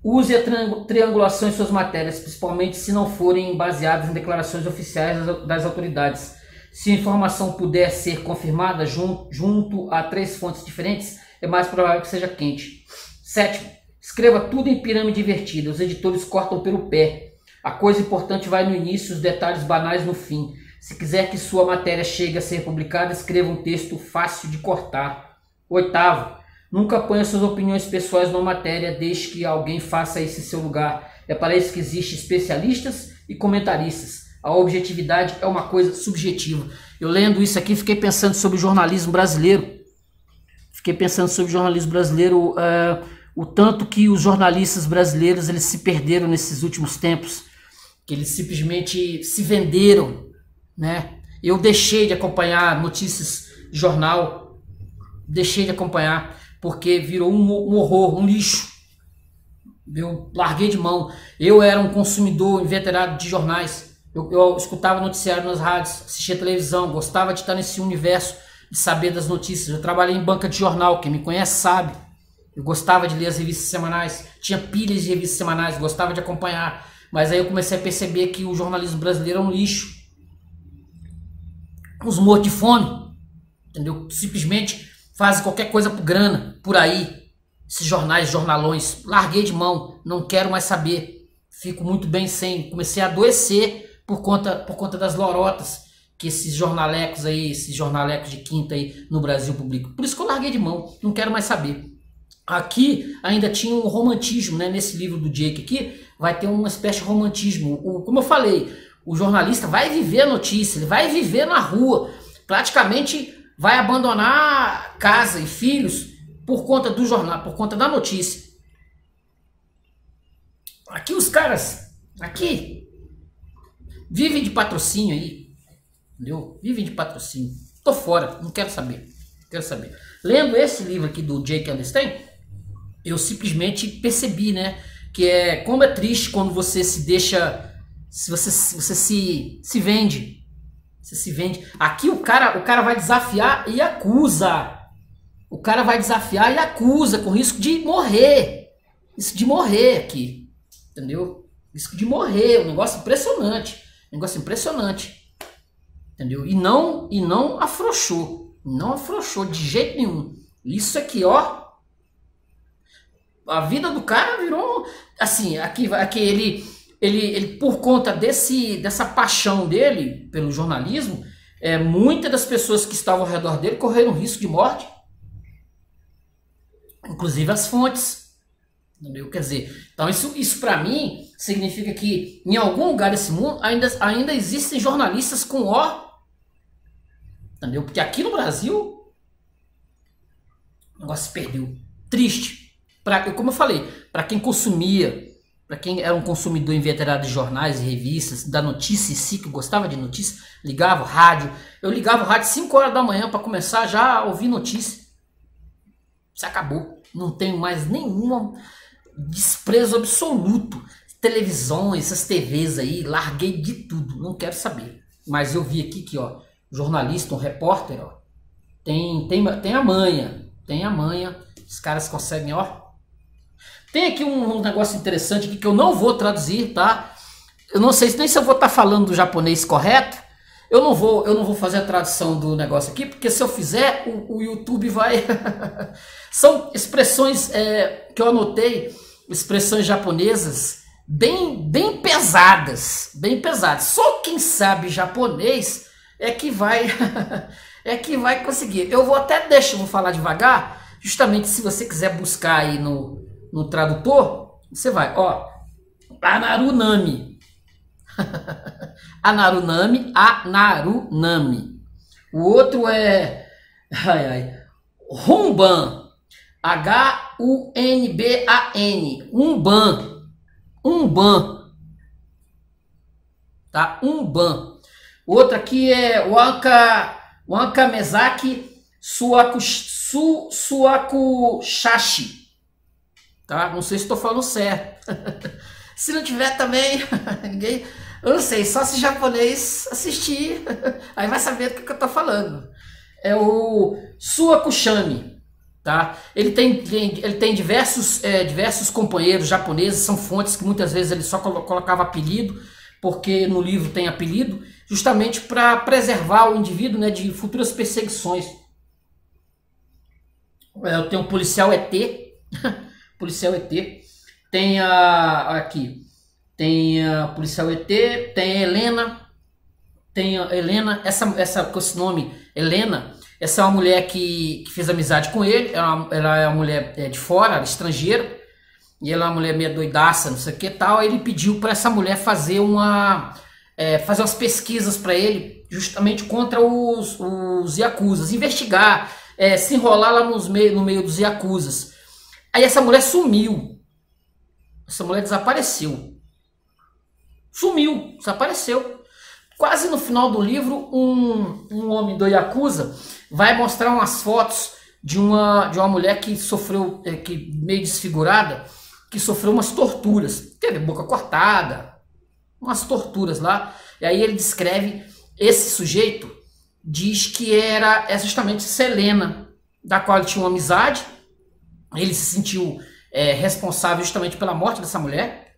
use a triangulação em suas matérias, principalmente se não forem baseadas em declarações oficiais das autoridades. Se a informação puder ser confirmada junto a 3 fontes diferentes, é mais provável que seja quente. Sétimo, escreva tudo em pirâmide invertida. Os editores cortam pelo pé. A coisa importante vai no início, os detalhes banais no fim. Se quiser que sua matéria chegue a ser publicada, escreva um texto fácil de cortar. Oitavo, nunca ponha suas opiniões pessoais numa matéria, deixe que alguém faça isso em seu lugar. É para isso que existem especialistas e comentaristas. A objetividade é uma coisa subjetiva. Eu lendo isso aqui, fiquei pensando sobre o jornalismo brasileiro. O tanto que os jornalistas brasileiros eles se perderam nesses últimos tempos, que eles simplesmente se venderam, né? Eu deixei de acompanhar notícias de jornal, deixei de acompanhar, porque virou um horror, um lixo. Eu larguei de mão. Eu era um consumidor inveterado de jornais. Eu escutava noticiário nas rádios, assistia televisão, gostava de estar nesse universo, de saber das notícias. Eu trabalhei em banca de jornal, quem me conhece sabe. Eu gostava de ler as revistas semanais, tinha pilhas de revistas semanais, gostava de acompanhar. Mas aí eu comecei a perceber que o jornalismo brasileiro é um lixo. Os mortos de fome, entendeu? Simplesmente fazem qualquer coisa por grana, por aí. Esses jornais, jornalões, larguei de mão, não quero mais saber. Fico muito bem sem. Comecei a adoecer por conta das lorotas que esses jornalecos aí, esses jornalecos de quinta aí no Brasil publicam. Por isso que eu larguei de mão, não quero mais saber. Aqui ainda tinha um romantismo, né? Nesse livro do Jake aqui, vai ter uma espécie de romantismo. Como eu falei, o jornalista vai viver a notícia, ele vai viver na rua, praticamente vai abandonar casa e filhos por conta do jornal, por conta da notícia. Aqui os caras, aqui, vivem de patrocínio aí, entendeu? Vivem de patrocínio. Tô fora, não quero saber, Lendo esse livro aqui do Jake Understein, eu simplesmente percebi, né, que como é triste quando você se deixa, se você se vende, você se vende. Aqui o cara vai desafiar e acusa. O cara vai desafiar e acusa com risco de morrer. Isso de morrer aqui, entendeu? Risco de morrer, um negócio impressionante, entendeu? E não afrouxou, não afrouxou de jeito nenhum. Isso aqui, ó, a vida do cara virou assim, aqui ele por conta dessa paixão dele pelo jornalismo, muitas das pessoas que estavam ao redor dele correram risco de morte, inclusive as fontes, entendeu? Quer dizer, então isso para mim significa que em algum lugar desse mundo ainda existem jornalistas com O, entendeu? Porque aqui no Brasil o negócio se perdeu. Triste. Como eu falei, para quem consumia, para quem era um consumidor inveterado de jornais e revistas, da notícia em si, que gostava de notícia, ligava o rádio. Eu ligava o rádio 5 horas da manhã para começar já a ouvir notícia. Isso acabou. Não tenho mais nenhum desprezo absoluto. Televisões, essas TVs aí, larguei de tudo. Não quero saber. Mas eu vi aqui que, ó, jornalista, um repórter, ó, tem a manha. Tem a manha. Os caras conseguem, ó. Tem aqui um negócio interessante aqui que eu não vou traduzir, tá? Eu não sei nem se eu vou estar falando do japonês correto. Eu não vou fazer a tradução do negócio aqui, porque se eu fizer, o YouTube vai... São expressões que eu anotei, expressões japonesas bem pesadas, bem pesadas. Só quem sabe japonês é que vai conseguir. Eu vou falar devagar, justamente se você quiser buscar aí no tradutor, você vai, ó, Anarunami. Anarunami. O outro é Humban. Hunban. Umban. Tá? Umban. O outro aqui é Wankamezaki Suakushashi. Tá? Não sei se estou falando certo. Se não tiver também, ninguém... Eu não sei, só se japonês assistir, aí vai saber do que eu estou falando. É o Suakushami, tá? Ele tem diversos companheiros japoneses, são fontes que muitas vezes ele só colocava apelido, porque no livro tem apelido, justamente para preservar o indivíduo, né, de futuras perseguições. Eu tenho um policial ET, policial ET, tem aqui, tem a policial ET, tem a Helena, essa com esse nome, Helena, essa é uma mulher que fez amizade com ele, ela é uma mulher de fora, ela é estrangeira, e ela é uma mulher meio doidaça, não sei o que tal, aí ele pediu para essa mulher fazer umas pesquisas para ele, justamente contra os Yakuzas, investigar, se enrolar lá no meio dos Yakuzas. Aí essa mulher sumiu, essa mulher desapareceu. Sumiu, desapareceu. Quase no final do livro, um homem do Yakuza vai mostrar umas fotos de uma mulher que sofreu, meio desfigurada, que sofreu umas torturas. Teve boca cortada, umas torturas lá. E aí ele descreve esse sujeito, diz que era justamente Selena, da qual ele tinha uma amizade. Ele se sentiu responsável justamente pela morte dessa mulher,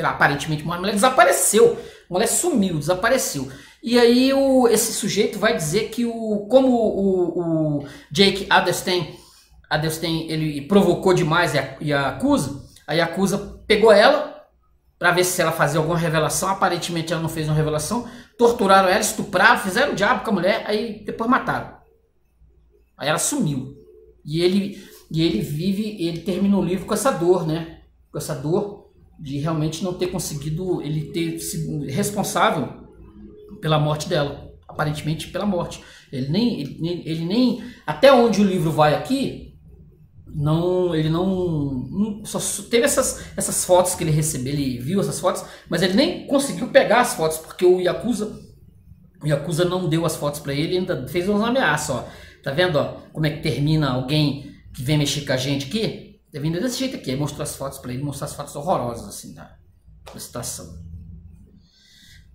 aparentemente uma mulher desapareceu, a mulher sumiu, desapareceu. E aí esse sujeito vai dizer que como o Jake Adelstein ele provocou demais a Yakuza pegou ela para ver se ela fazia alguma revelação. Aparentemente ela não fez uma revelação, torturaram ela, estupraram, fizeram o diabo com a mulher, aí depois mataram. Aí ela sumiu. E ele termina o livro com essa dor, né? Com essa dor de realmente não ter conseguido, ele ter sido responsável pela morte dela, aparentemente pela morte. Ele nem até onde o livro vai aqui, ele não só teve essas fotos que ele recebeu, ele viu essas fotos, mas ele nem conseguiu pegar as fotos, porque o Yakuza não deu as fotos para ele, ainda fez umas ameaças, ó. Tá vendo, ó, como é que termina alguém que vem mexer com a gente aqui? Tá vindo desse jeito aqui. Aí mostrou as fotos pra ele, mostrou as fotos horrorosas assim da situação.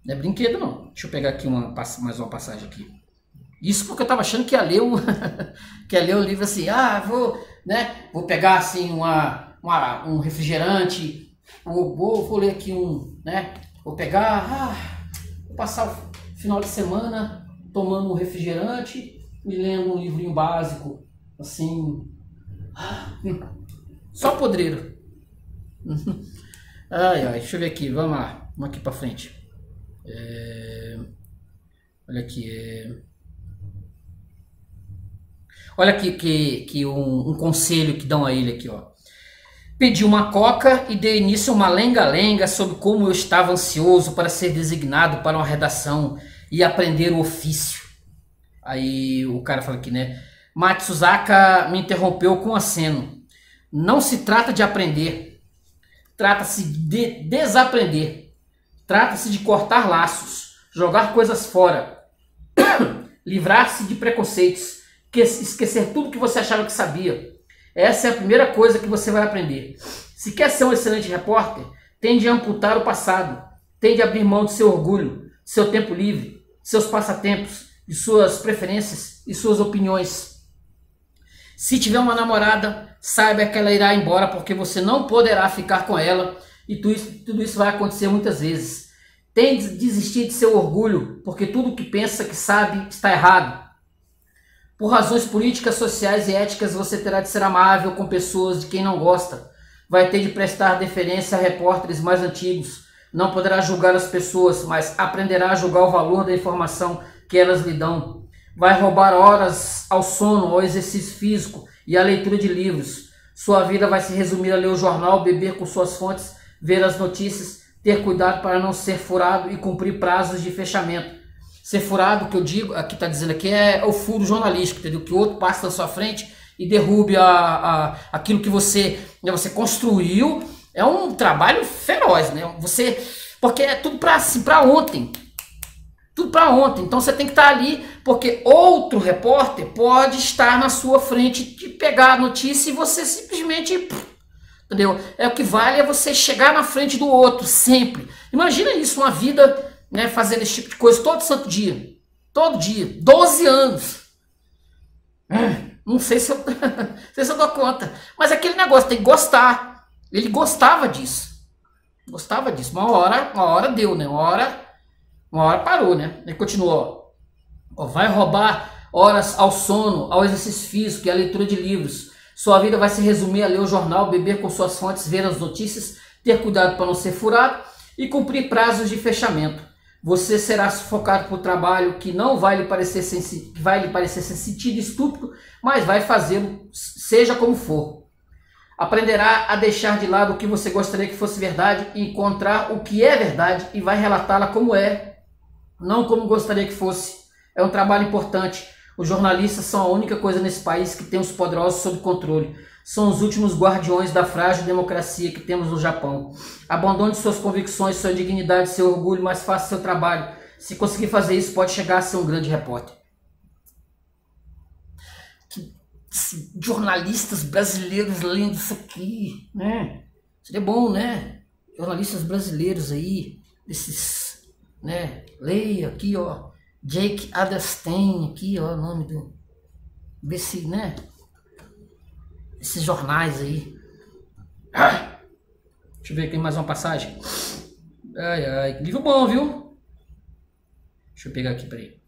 Não é brinquedo não. Deixa eu pegar aqui mais uma passagem aqui. Isso porque eu tava achando que ia ler o livro assim, vou pegar assim um refrigerante, vou ler aqui vou pegar, vou passar o final de semana, tomando um refrigerante e lendo um livrinho básico, assim, só podreiro. Ai, ai, deixa eu ver aqui, vamos lá, vamos aqui pra frente. Olha aqui, olha aqui que um conselho que dão a ele aqui, ó. Pedi uma coca e dei início a uma lenga-lenga sobre como eu estava ansioso para ser designado para uma redação e aprender o ofício. Aí o cara fala aqui, né? Matsuzaka me interrompeu com um aceno. Não se trata de aprender, trata-se de desaprender. Trata-se de cortar laços, jogar coisas fora, livrar-se de preconceitos, esquecer tudo que você achava que sabia. Essa é a primeira coisa que você vai aprender. Se quer ser um excelente repórter, tende a amputar o passado, tende a abrir mão de seu orgulho, seu tempo livre, seus passatempos, de suas preferências e suas opiniões. Se tiver uma namorada, saiba que ela irá embora porque você não poderá ficar com ela e tudo isso vai acontecer muitas vezes. Tende a desistir de seu orgulho porque tudo que pensa que sabe está errado. Por razões políticas, sociais e éticas, você terá de ser amável com pessoas de quem não gosta. Vai ter de prestar deferência a repórteres mais antigos. Não poderá julgar as pessoas, mas aprenderá a julgar o valor da informação que elas lhe dão. Vai roubar horas ao sono, ao exercício físico e à leitura de livros. Sua vida vai se resumir a ler o jornal, beber com suas fontes, ver as notícias, ter cuidado para não ser furado e cumprir prazos de fechamento. Ser furado, que eu digo, aqui está dizendo aqui, é o furo jornalístico, entendeu? Que o outro passa na sua frente e derrube aquilo que você construiu. É um trabalho feroz, né? Porque é tudo para ontem. Tudo para ontem. Então você tem que estar ali, porque outro repórter pode estar na sua frente, de pegar a notícia e você simplesmente... Entendeu? O que vale é você chegar na frente do outro, sempre. Imagina isso, uma vida... Né, fazendo esse tipo de coisa todo santo dia. Todo dia. 12 anos. Não sei se eu, não sei se eu dou conta. Mas aquele negócio tem que gostar. Ele gostava disso. Gostava disso. Uma hora deu, né? Uma hora parou, né? Ele continuou. Ó, vai roubar horas ao sono, ao exercício físico e à leitura de livros. Sua vida vai se resumir a ler o jornal, beber com suas fontes, ver as notícias, ter cuidado para não ser furado e cumprir prazos de fechamento. Você será sufocado por trabalho que não vai lhe parecer sem sentido, estúpido, mas vai fazê-lo, seja como for. Aprenderá a deixar de lado o que você gostaria que fosse verdade e encontrar o que é verdade e vai relatá-la como é, não como gostaria que fosse. É um trabalho importante. Os jornalistas são a única coisa nesse país que tem os poderosos sob controle. São os últimos guardiões da frágil democracia que temos no Japão. Abandone suas convicções, sua dignidade, seu orgulho, mas faça seu trabalho. Se conseguir fazer isso, pode chegar a ser um grande repórter. Jornalistas brasileiros lendo isso aqui, né? Seria bom, né? Jornalistas brasileiros aí, esses, né? Leia aqui, ó. Jake Adelstein, aqui, ó, o nome do... Vê se, né? Esses jornais aí. Deixa eu ver aqui mais uma passagem. Ai, ai, livro bom, viu? Deixa eu pegar aqui, peraí.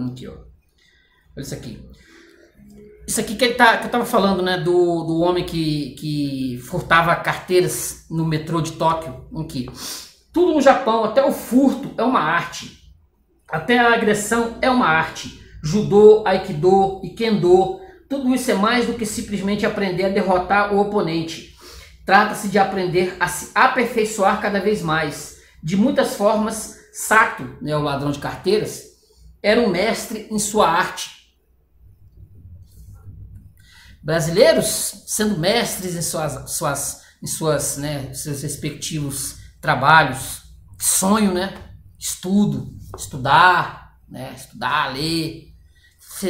Aqui, ó. Olha isso aqui. Isso aqui que eu tava falando, né? Do homem que furtava carteiras no metrô de Tóquio. Aqui. Tudo no Japão, até o furto é uma arte. Até a agressão é uma arte. Judô, Aikido e Kendo, tudo isso é mais do que simplesmente aprender a derrotar o oponente. Trata-se de aprender a se aperfeiçoar cada vez mais. De muitas formas, Sato, né, o ladrão de carteiras, era um mestre em sua arte. Brasileiros sendo mestres em seus respectivos trabalhos. Sonho, né? Estudar, né? Estudar, ler.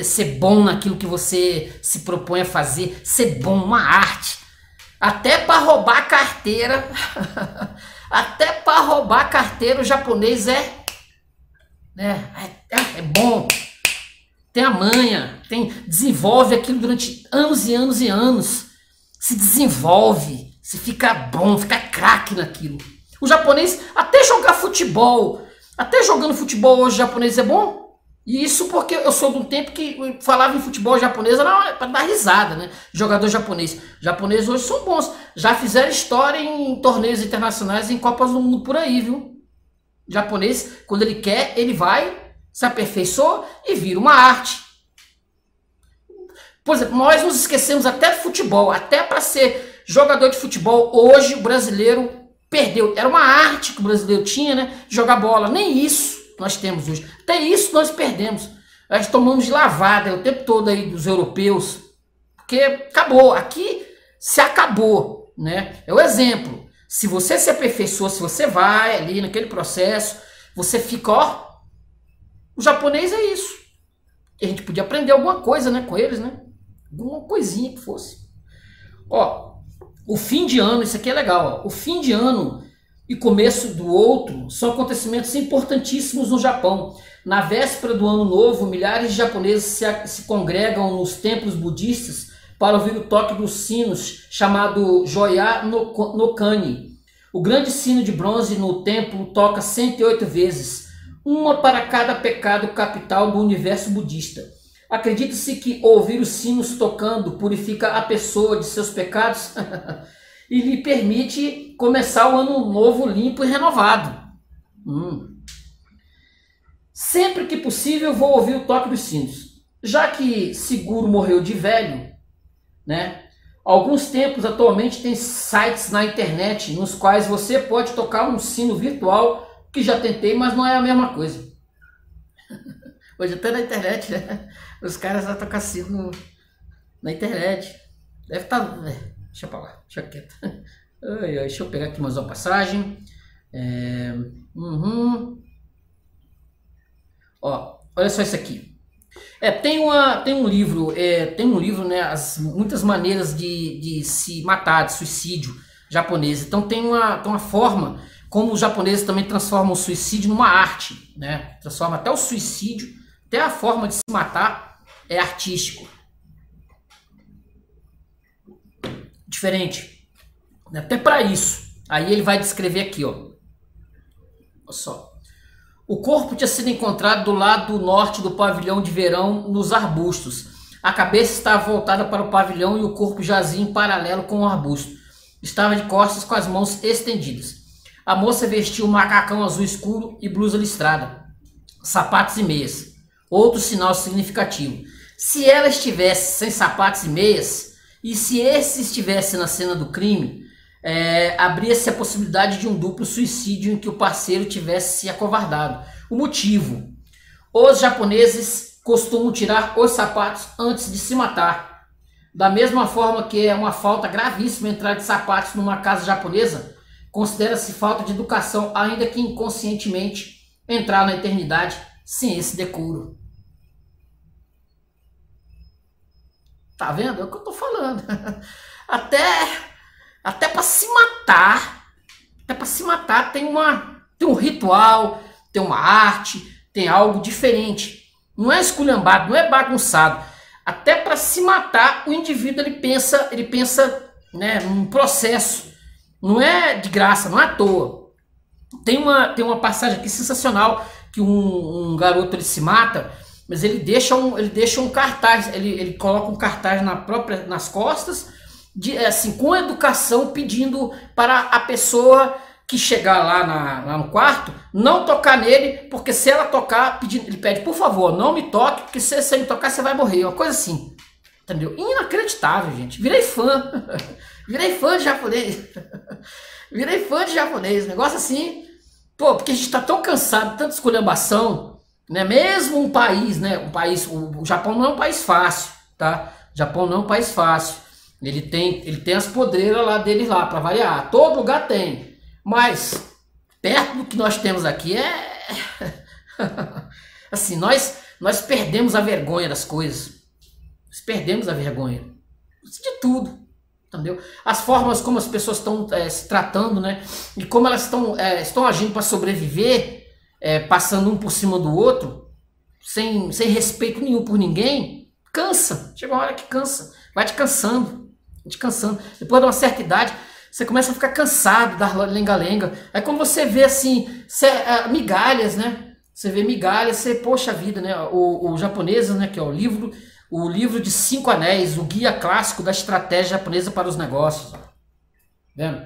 Ser bom naquilo que você se propõe a fazer, ser bom, uma arte. Até para roubar carteira, o japonês é bom. Tem a manha, desenvolve aquilo durante anos e anos e anos. Se desenvolve, se fica bom, fica craque naquilo. O japonês, até jogar futebol, até jogando futebol hoje, o japonês é bom. E isso porque eu sou de um tempo que falava em futebol japonês para dar risada, né? Jogador japonês. Japoneses hoje são bons. Já fizeram história em torneios internacionais, em Copas do Mundo por aí, viu? O japonês, quando ele quer, ele vai, se aperfeiçoa e vira uma arte. Por exemplo, nós nos esquecemos até do futebol. Até para ser jogador de futebol, hoje o brasileiro perdeu. Era uma arte que o brasileiro tinha, né? De jogar bola. Nem isso nós temos hoje. Até isso nós perdemos. Nós tomamos de lavada o tempo todo aí dos europeus. Porque acabou. Aqui se acabou, né? É o exemplo. Se você se aperfeiçoa, se você vai ali naquele processo, você fica, ó. O japonês é isso. E a gente podia aprender alguma coisa, né, com eles, né? Alguma coisinha que fosse. Ó, o fim de ano, isso aqui é legal, ó. O fim de ano e começo do outro são acontecimentos importantíssimos no Japão. Na véspera do ano novo, milhares de japoneses se congregam nos templos budistas para ouvir o toque dos sinos, chamado Joya no Kani. O grande sino de bronze no templo toca 108 vezes, uma para cada pecado capital do universo budista. Acredita-se que ouvir os sinos tocando purifica a pessoa de seus pecados e lhe permite começar o ano novo limpo e renovado. Sempre que possível vou ouvir o toque dos sinos. Já que Seguro morreu de velho, né? Alguns templos atualmente tem sites na internet nos quais você pode tocar um sino virtual, que já tentei, mas não é a mesma coisa. Hoje até na internet, né? Os caras vão tocar sino na internet. Deve estar... deixa pra lá, deixa quieto. Deixa eu pegar aqui mais uma passagem. Ó, olha só isso aqui. Tem um livro, né? Muitas maneiras de se matar, de suicídio japonês. Então tem uma forma como os japoneses também transformam o suicídio numa arte, né? Transforma até o suicídio, até a forma de se matar é artístico. Diferente. Até para isso. Aí ele vai descrever aqui, ó. Olha só. O corpo tinha sido encontrado do lado norte do pavilhão de verão, nos arbustos. A cabeça estava voltada para o pavilhão e o corpo jazia em paralelo com o arbusto. Estava de costas com as mãos estendidas. A moça vestiu um macacão azul escuro e blusa listrada, sapatos e meias. Outro sinal significativo. Se ela estivesse sem sapatos e meias, e se esse estivesse na cena do crime, abria-se a possibilidade de um duplo suicídio em que o parceiro tivesse se acovardado. O motivo: os japoneses costumam tirar os sapatos antes de se matar. Da mesma forma que é uma falta gravíssima entrar de sapatos numa casa japonesa, considera-se falta de educação, ainda que inconscientemente, entrar na eternidade sem esse decoro. Tá vendo? É o que eu tô falando. Até para se matar, tem um ritual, tem uma arte, tem algo diferente. Não é esculhambado, não é bagunçado. Até para se matar, o indivíduo ele pensa, né, num processo. Não é de graça, não é à toa. Tem uma passagem aqui sensacional que um garoto ele se mata, mas ele deixa um cartaz, ele coloca um cartaz nas costas, assim, com educação, pedindo para a pessoa que chegar lá no quarto não tocar nele, porque se ela tocar, ele pede, por favor, não me toque, porque se você me tocar você vai morrer, uma coisa assim, entendeu? Inacreditável, gente. Virei fã de japonês. Virei fã de japonês, negócio assim, pô, porque a gente tá tão cansado de tanta esculhambação, né? Mesmo um país, né? O Japão não é um país fácil, tá? O Japão não é um país fácil. Ele tem as podreiras lá deles lá, para variar. Todo lugar tem. Mas perto do que nós temos aqui assim, nós perdemos a vergonha das coisas. Nós perdemos a vergonha de tudo, entendeu? As formas como as pessoas estão se tratando, né? E como elas estão agindo para sobreviver, passando um por cima do outro, sem respeito nenhum por ninguém, cansa. Chega uma hora que cansa, vai te cansando. Depois de uma certa idade, Você começa a ficar cansado da lenga-lenga. Aí quando você vê assim, migalhas, né? Você vê migalhas, você, poxa vida, né? O japonês, né? Que é o livro de 5 anéis, o guia clássico da estratégia japonesa para os negócios. Vendo?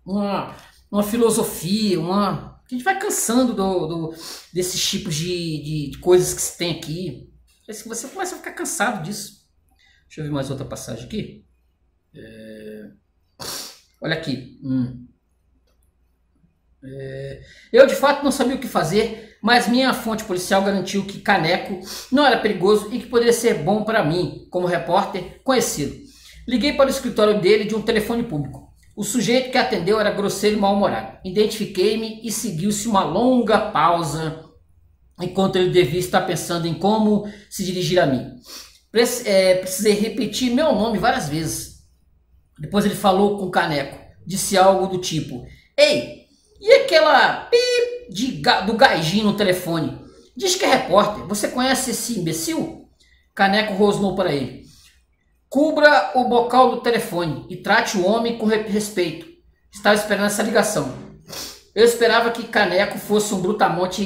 Uma filosofia, a gente vai cansando desses tipos de coisas que se tem aqui. Você começa a ficar cansado disso. Deixa eu ver mais outra passagem aqui. Olha aqui. Eu de fato não sabia o que fazer, mas minha fonte policial garantiu que Kaneko não era perigoso e que poderia ser bom para mim, como repórter conhecido. Liguei para o escritório dele de um telefone público. O sujeito que atendeu era grosseiro e mal-humorado. Identifiquei-me e seguiu-se uma longa pausa, enquanto ele devia estar pensando em como se dirigir a mim. Precisei repetir meu nome várias vezes. Depois ele falou com Kaneko. Disse algo do tipo: ei, e aquela pip do gaijin no telefone? Diz que é repórter. Você conhece esse imbecil? Kaneko rosnou para ele. Cubra o bocal do telefone e trate o homem com respeito. Estava esperando essa ligação. Eu esperava que Kaneko fosse um brutamontes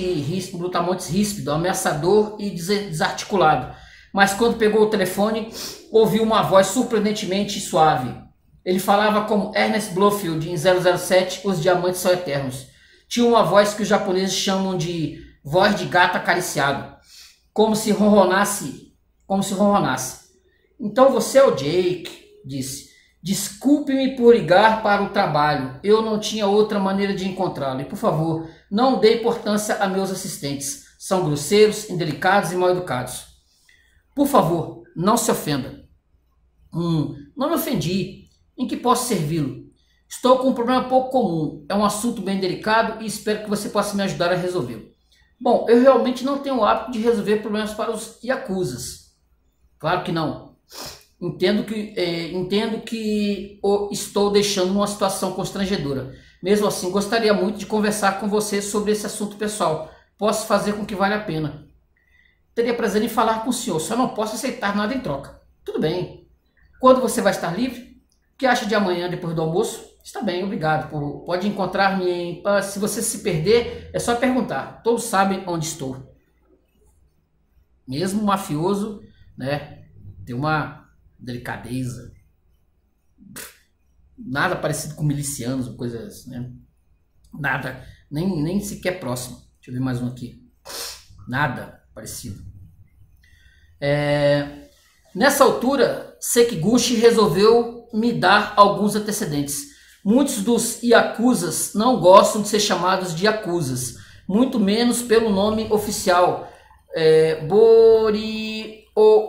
ríspido, ameaçador e desarticulado. Mas quando pegou o telefone, ouviu uma voz surpreendentemente suave. Ele falava como Ernest Blofeld em 007, Os Diamantes São Eternos. Tinha uma voz que os japoneses chamam de voz de gato acariciado. Como se ronronasse. Então você é o Jake, disse. Desculpe-me por ligar para o trabalho. Eu não tinha outra maneira de encontrá-lo. E por favor, não dê importância a meus assistentes. São grosseiros, indelicados e mal educados. Por favor, não se ofenda. Não me ofendi. Em que posso servi-lo? Estou com um problema pouco comum. É um assunto bem delicado e espero que você possa me ajudar a resolvê-lo. Bom, eu realmente não tenho o hábito de resolver problemas para os yakuzas. Claro que não. Entendo que estou deixando numa situação constrangedora. Mesmo assim, gostaria muito de conversar com você sobre esse assunto pessoal. Posso fazer com que vale a pena. Teria prazer em falar com o senhor, só não posso aceitar nada em troca. Tudo bem. Quando você vai estar livre? O que acha de amanhã, depois do almoço? Está bem, obrigado. Pode encontrar-me em... Se você se perder, é só perguntar. Todos sabem onde estou. Mesmo mafioso, né, tem uma delicadeza. Nada parecido com milicianos ou coisas, né? Nada, nem sequer próximo. Deixa eu ver mais um aqui. Nada parecido. Nessa altura, Sekiguchi resolveu me dar alguns antecedentes. Muitos dos yakuzas não gostam de ser chamados de yakuzas, muito menos pelo nome oficial,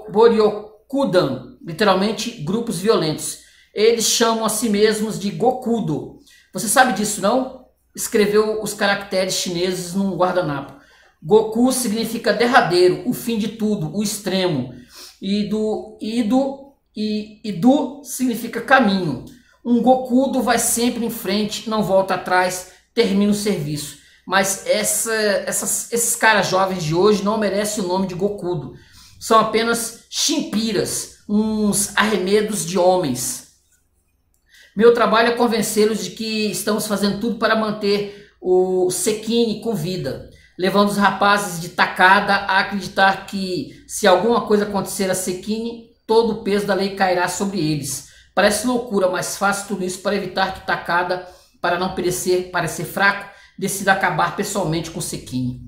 Boryokudan, literalmente grupos violentos. Eles chamam a si mesmos de Gokudo. Você sabe disso, não? Escreveu os caracteres chineses num guardanapo. Goku significa derradeiro, o fim de tudo, o extremo. E do significa caminho. Um Gokudo vai sempre em frente, não volta atrás, termina o serviço. Mas esses caras jovens de hoje não merecem o nome de Gokudo. São apenas chimpiras, uns arremedos de homens. Meu trabalho é convencê-los de que estamos fazendo tudo para manter o Sekine com vida, levando os rapazes de Takada a acreditar que se alguma coisa acontecer a Sekine, todo o peso da lei cairá sobre eles. Parece loucura, mas faço tudo isso para evitar que Takada, para não parecer fraco, decida acabar pessoalmente com Sekine.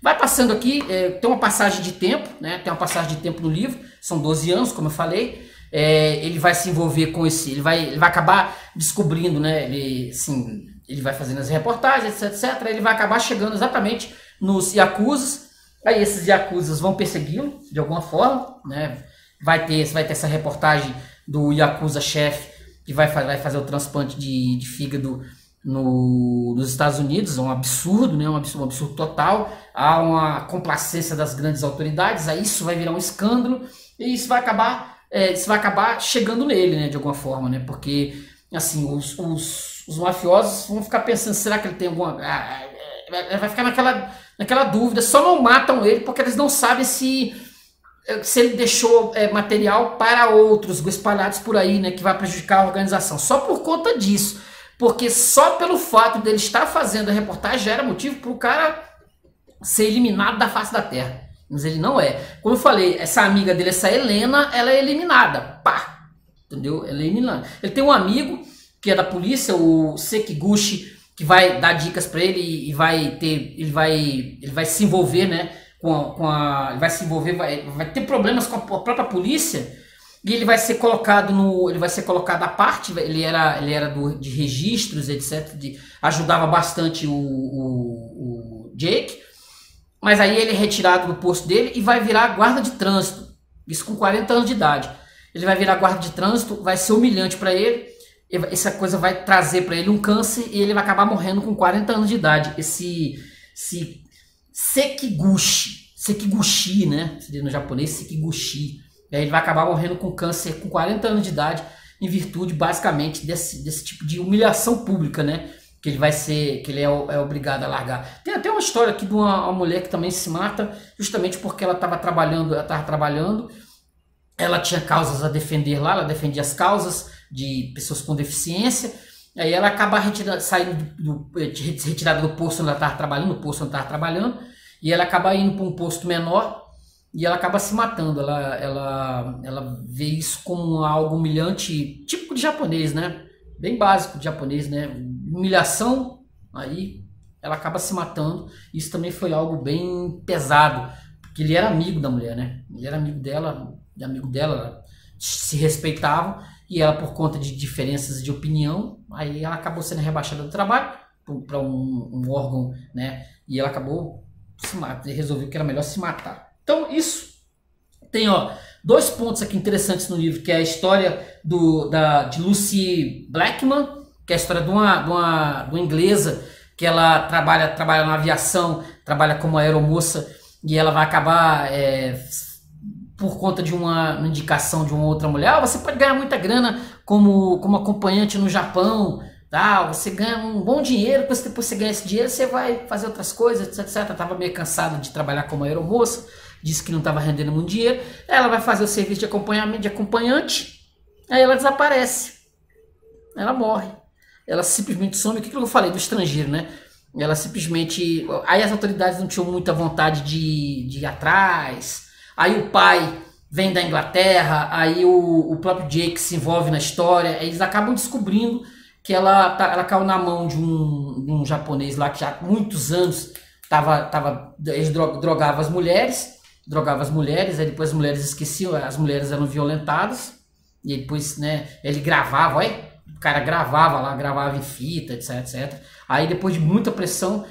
Vai passando aqui, tem uma passagem de tempo, né? Tem uma passagem de tempo no livro, são 12 anos, como eu falei. Ele vai se envolver com ele vai acabar descobrindo, né? Ele vai fazendo as reportagens, etc. Ele vai acabar chegando exatamente nos yakuzas. Aí esses yakuzas vão persegui-lo de alguma forma, né? Vai ter essa reportagem do yakuza-chefe que vai fazer o transplante de fígado nos Estados Unidos. É um absurdo, né? Um absurdo total. Há uma complacência das grandes autoridades. Aí isso vai virar um escândalo e isso vai acabar chegando nele, né? De alguma forma, né? Porque assim, os mafiosos vão ficar pensando, será que ele tem alguma... vai ficar naquela dúvida. Só não matam ele porque eles não sabem se se ele deixou material para outros espalhados por aí, né, que vai prejudicar a organização. Só por conta disso. Porque só pelo fato dele estar fazendo a reportagem já era motivo para o cara ser eliminado da face da terra. Mas ele não é. Como eu falei, essa amiga dele, essa Helena, ela é eliminada. Pá! Entendeu? Ela é eliminada. Ele tem um amigo que é da polícia, o Sekiguchi, que vai dar dicas para ele e ele vai se envolver, né? Ele vai se envolver, vai ter problemas com a própria polícia. E ele vai ser colocado à parte. Ele era de registros, etc. Ajudava bastante o Jake. Mas aí ele é retirado do posto dele e vai virar guarda de trânsito. Isso com 40 anos de idade. Ele vai virar guarda de trânsito, vai ser humilhante para ele. Essa coisa vai trazer para ele um câncer e ele vai acabar morrendo com 40 anos de idade. Esse Sekiguchi, né? Seria no japonês Sekiguchi. Ele vai acabar morrendo com câncer com 40 anos de idade, em virtude, basicamente, desse tipo de humilhação pública, né? Que ele é obrigado a largar. Tem até uma história aqui de uma mulher que também se mata, justamente porque ela estava trabalhando, ela tinha causas a defender lá, ela defendia as causas de pessoas com deficiência, aí ela acaba retirada do posto onde ela estava trabalhando, e ela acaba indo para um posto menor, e ela acaba se matando. Ela vê isso como algo humilhante, típico de japonês, né? Bem básico de japonês, né? Humilhação, aí ela acaba se matando. Isso também foi algo bem pesado, porque ele era amigo da mulher, né? Ele era amigo dela, se respeitavam, e ela, por conta de diferenças de opinião, aí ela acabou sendo rebaixada do trabalho para um órgão, né? E ela acabou se matando, resolveu que era melhor se matar. Então isso tem, ó, 2 pontos aqui interessantes no livro, que é a história de Lucy Blackman, que é a história de uma inglesa que ela trabalha na aviação, trabalha como aeromoça, e ela vai acabar, por conta de uma indicação de uma outra mulher, você pode ganhar muita grana como acompanhante no Japão, tá? Você ganha um bom dinheiro, depois você ganha esse dinheiro, você vai fazer outras coisas, etc. Ela estava meio cansada de trabalhar como aeromoça, disse que não estava rendendo muito dinheiro, ela vai fazer o serviço de acompanhante, aí ela desaparece, ela morre, ela simplesmente some. O que eu falei do estrangeiro, né? Ela simplesmente, aí as autoridades não tinham muita vontade de ir atrás, aí o pai vem da Inglaterra, aí o próprio Jake se envolve na história, eles acabam descobrindo que ela caiu na mão de um japonês lá que já há muitos anos drogava as mulheres, aí depois as mulheres esqueciam, as mulheres eram violentadas, e depois, né, ele gravava, o cara gravava em fita, etc. Aí depois de muita pressão,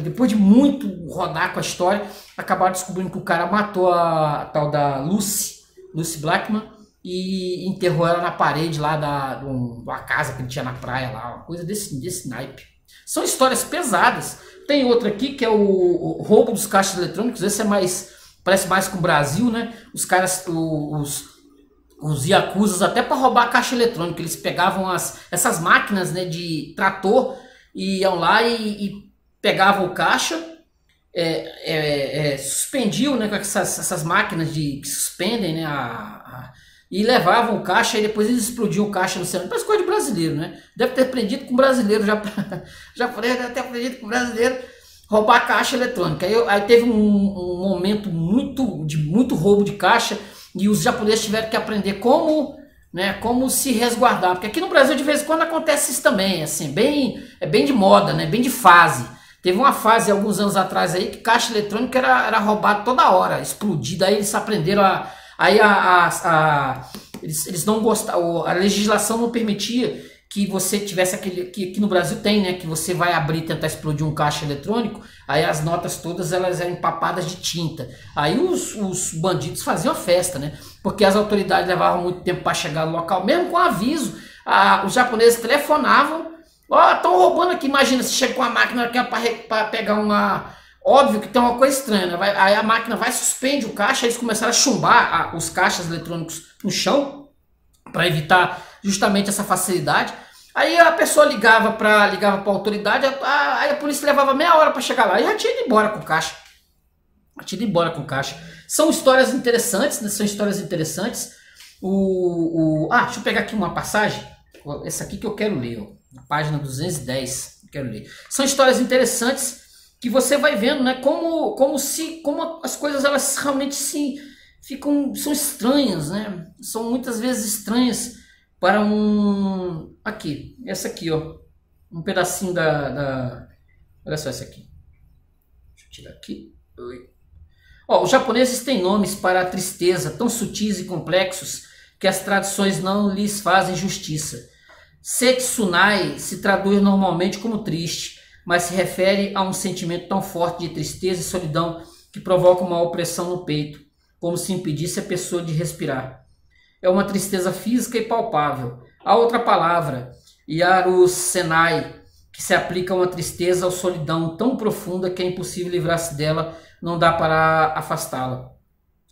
depois de muito rodar com a história, acabaram descobrindo que o cara matou a tal da Lucy Blackman, e enterrou ela na parede lá de uma casa que ele tinha na praia lá, uma coisa desse naipe. São histórias pesadas. Tem outra aqui que é o roubo dos caixas eletrônicos. Esse parece mais com o Brasil, né? Os caras, os yakuzas, até para roubar a caixa eletrônica, eles pegavam essas máquinas, né, de trator, e iam lá e pegavam o caixa, suspendiam, né, com essas máquinas que suspendem, né, e levavam o caixa, e depois eles explodiam o caixa no céu. Parece coisa de brasileiro, né? Deve ter aprendido com brasileiro, japonês deve ter aprendido com brasileiro, roubar a caixa eletrônica. Aí teve um momento de muito roubo de caixa, e os japoneses tiveram que aprender como se resguardar. Porque aqui no Brasil, de vez em quando, acontece isso também, assim, bem de moda, né? Bem de fase. Teve uma fase, alguns anos atrás, aí, que caixa eletrônica era roubada toda hora, explodida. Aí eles aprenderam eles não gostavam, a legislação não permitia que você tivesse que no Brasil tem, né, que você vai abrir e tentar explodir um caixa eletrônico, aí as notas todas elas eram empapadas de tinta. Aí os bandidos faziam a festa, né, porque as autoridades levavam muito tempo para chegar no local, mesmo com aviso. Os japoneses telefonavam, estão roubando aqui. Imagina se chega com a máquina para pegar uma... Óbvio que tem uma coisa estranha, né? Aí a máquina suspende o caixa, eles começaram a chumbar os caixas eletrônicos no chão, para evitar justamente essa facilidade. Aí a pessoa ligava para a autoridade, aí a polícia levava meia hora para chegar lá, e já tinha ido embora com o caixa. São histórias interessantes, né? São histórias interessantes. Deixa eu pegar aqui uma passagem. Essa aqui que eu quero ler, ó, na página 210. Eu quero ler. São histórias interessantes que você vai vendo, né? Como as coisas elas realmente são estranhas, né? São muitas vezes estranhas para aqui, essa aqui, ó, um pedacinho olha só essa aqui. Deixa eu tirar aqui. Os japoneses têm nomes para a tristeza tão sutis e complexos que as tradições não lhes fazem justiça. Setsunai se traduz normalmente como triste, mas se refere a um sentimento tão forte de tristeza e solidão que provoca uma opressão no peito, como se impedisse a pessoa de respirar. É uma tristeza física e palpável. Há outra palavra, yarusenai, que se aplica a uma tristeza ou solidão tão profunda que é impossível livrar-se dela, não dá para afastá-la.